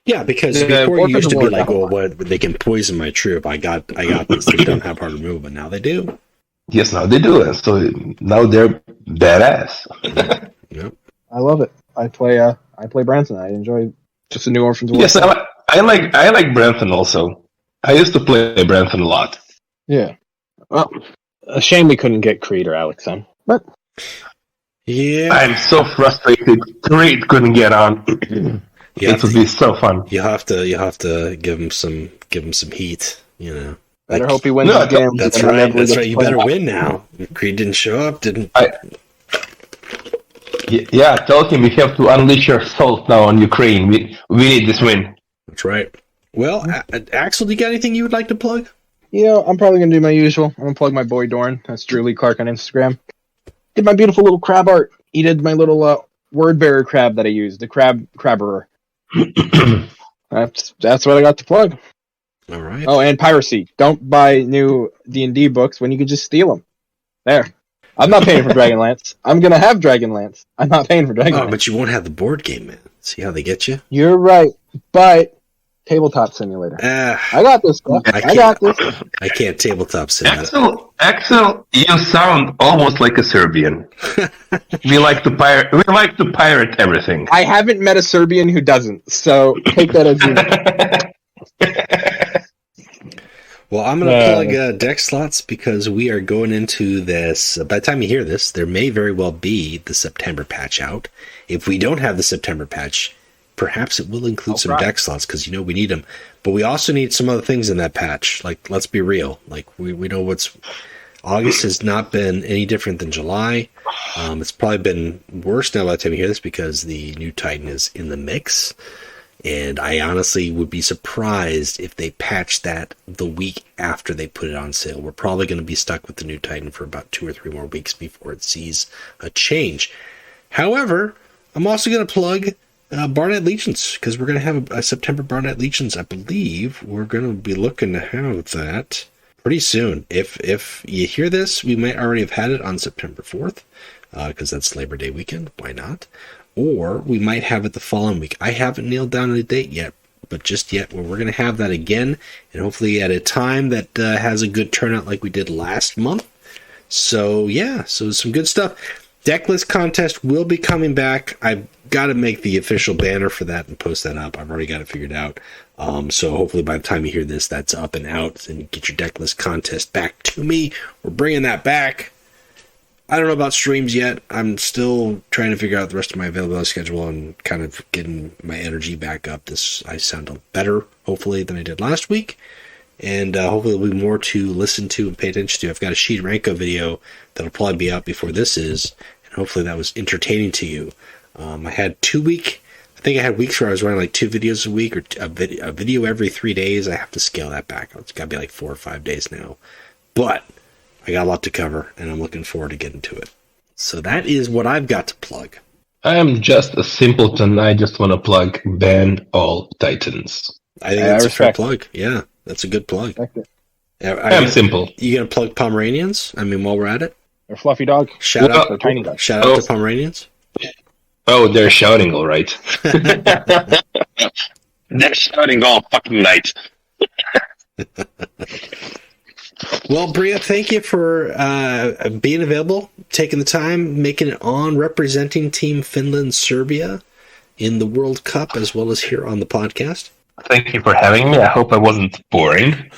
Yeah, because before you used to be like, they can poison my troop. I got this. They don't have hard removal, but now they do. Yes, now they do. So now they're badass. Yep. I love it. I play Branson. I enjoy just the new Orphans of War. Yes, I like Branson also. I used to play Branson a lot. Yeah. Well, a shame we couldn't get Creed or Alex on. But yeah, I'm so frustrated. Creed couldn't get on. It would be so fun. You have to give him some heat. Better hope he wins the game. That's right. That's right. You better win now. Creed didn't show up. Yeah, tell him you have to unleash your assault now on Ukraine. We need this win. That's right. Well, Axel, do you got anything you would like to plug? I'm probably going to do my usual. I'm going to plug my boy Dorn. That's Drew Lee Clark on Instagram. Did my beautiful little crab art. He did my little word bearer crab that I used, the crabberer. That's what I got to plug. All right. Oh, and piracy. Don't buy new D&D books when you can just steal them. There. I'm not paying for Dragonlance. I'm going to have Dragonlance. I'm not paying for Dragonlance. Oh, but you won't have the board game, man. See how they get you? You're right. But Tabletop Simulator. I got this. I got this. I can't tabletop simulator. Axel, you sound almost like a Serbian. We like to pirate everything. I haven't met a Serbian who doesn't, so take that as you know. Well, I'm going to plug deck slots because we are going into this. By the time you hear this, there may very well be the September patch out. If we don't have the September patch, perhaps it will include some deck slots because we need them. But we also need some other things in that patch. Like, let's be real. Like, we know August has not been any different than July. It's probably been worse now by the time you hear this because the new Titan is in the mix. And I honestly would be surprised if they patch that the week after they put it on sale. We're probably going to be stuck with the new Titan for about 2 or 3 more weeks before it sees a change. However, I'm also going to plug Barnet Legions, because we're going to have a September Barnet Legions. I believe we're going to be looking to have that pretty soon. If you hear this, we might already have had it on September 4th, because that's Labor Day weekend. Why not? Or we might have it the following week. I haven't nailed down a date yet, but just yet, well, we're going to have that again, and hopefully at a time that has a good turnout like we did last month. So yeah, so some good stuff. Decklist contest will be coming back. I've got to make the official banner for that and post that up. I've already got it figured out. So hopefully by the time you hear this, that's up and out, and get your decklist contest back to me. We're bringing that back. I don't know about streams yet. I'm still trying to figure out the rest of my availability schedule and kind of getting my energy back up. I sound better, hopefully, than I did last week. And hopefully there'll be more to listen to and pay attention to. I've got a Sheet Ranko video that'll probably be out before this is. And hopefully that was entertaining to you. I had 2 week. I think I had weeks where I was running like 2 videos a week, or a video every 3 days. I have to scale that back. It's got to be like 4 or 5 days now. But I got a lot to cover, and I'm looking forward to getting to it. So that is what I've got to plug. I am just a simpleton. I just want to plug ban all Titans. I think that's a fair plug. Yeah, that's a good plug. I'm simple. You going to plug Pomeranians? I mean, while we're at it? Or Fluffy Dog. Shout out or Tiny Dog. Shout out to Pomeranians. Oh, they're shouting all right. They're shouting all fucking night. Well, Bryagh, thank you for being available, taking the time, making it on, representing Team Finland, Serbia in the World Cup, as well as here on the podcast. Thank you for having me. I hope I wasn't boring.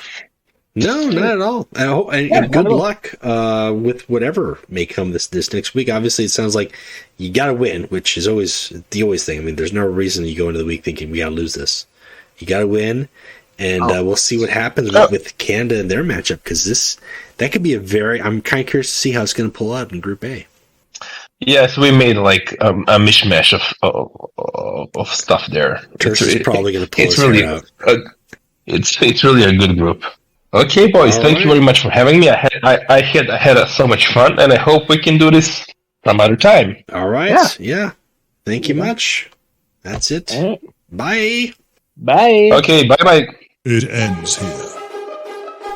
No, not at all. And good luck with whatever may come this next week. Obviously, it sounds like you got to win, which is always the thing. I mean, there's no reason you go into the week thinking we got to lose this. You got to win. And we'll see what happens with Canada and their matchup, because that could be I'm kind of curious to see how it's going to pull out in Group A. Yes, we made like a mishmash of stuff there. Terz is probably going to pull us out. It's really a good group. Okay, boys, thank you very much for having me. I had so much fun, and I hope we can do this some other time. All right, yeah. Thank you much. That's it. Right. Bye. Bye. Okay, bye-bye. It ends here.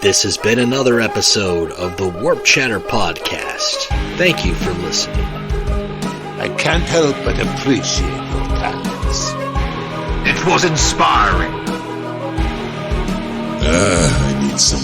This has been another episode of the Warp Chatter Podcast. Thank you for listening. I can't help but appreciate your talents. It was inspiring. I need some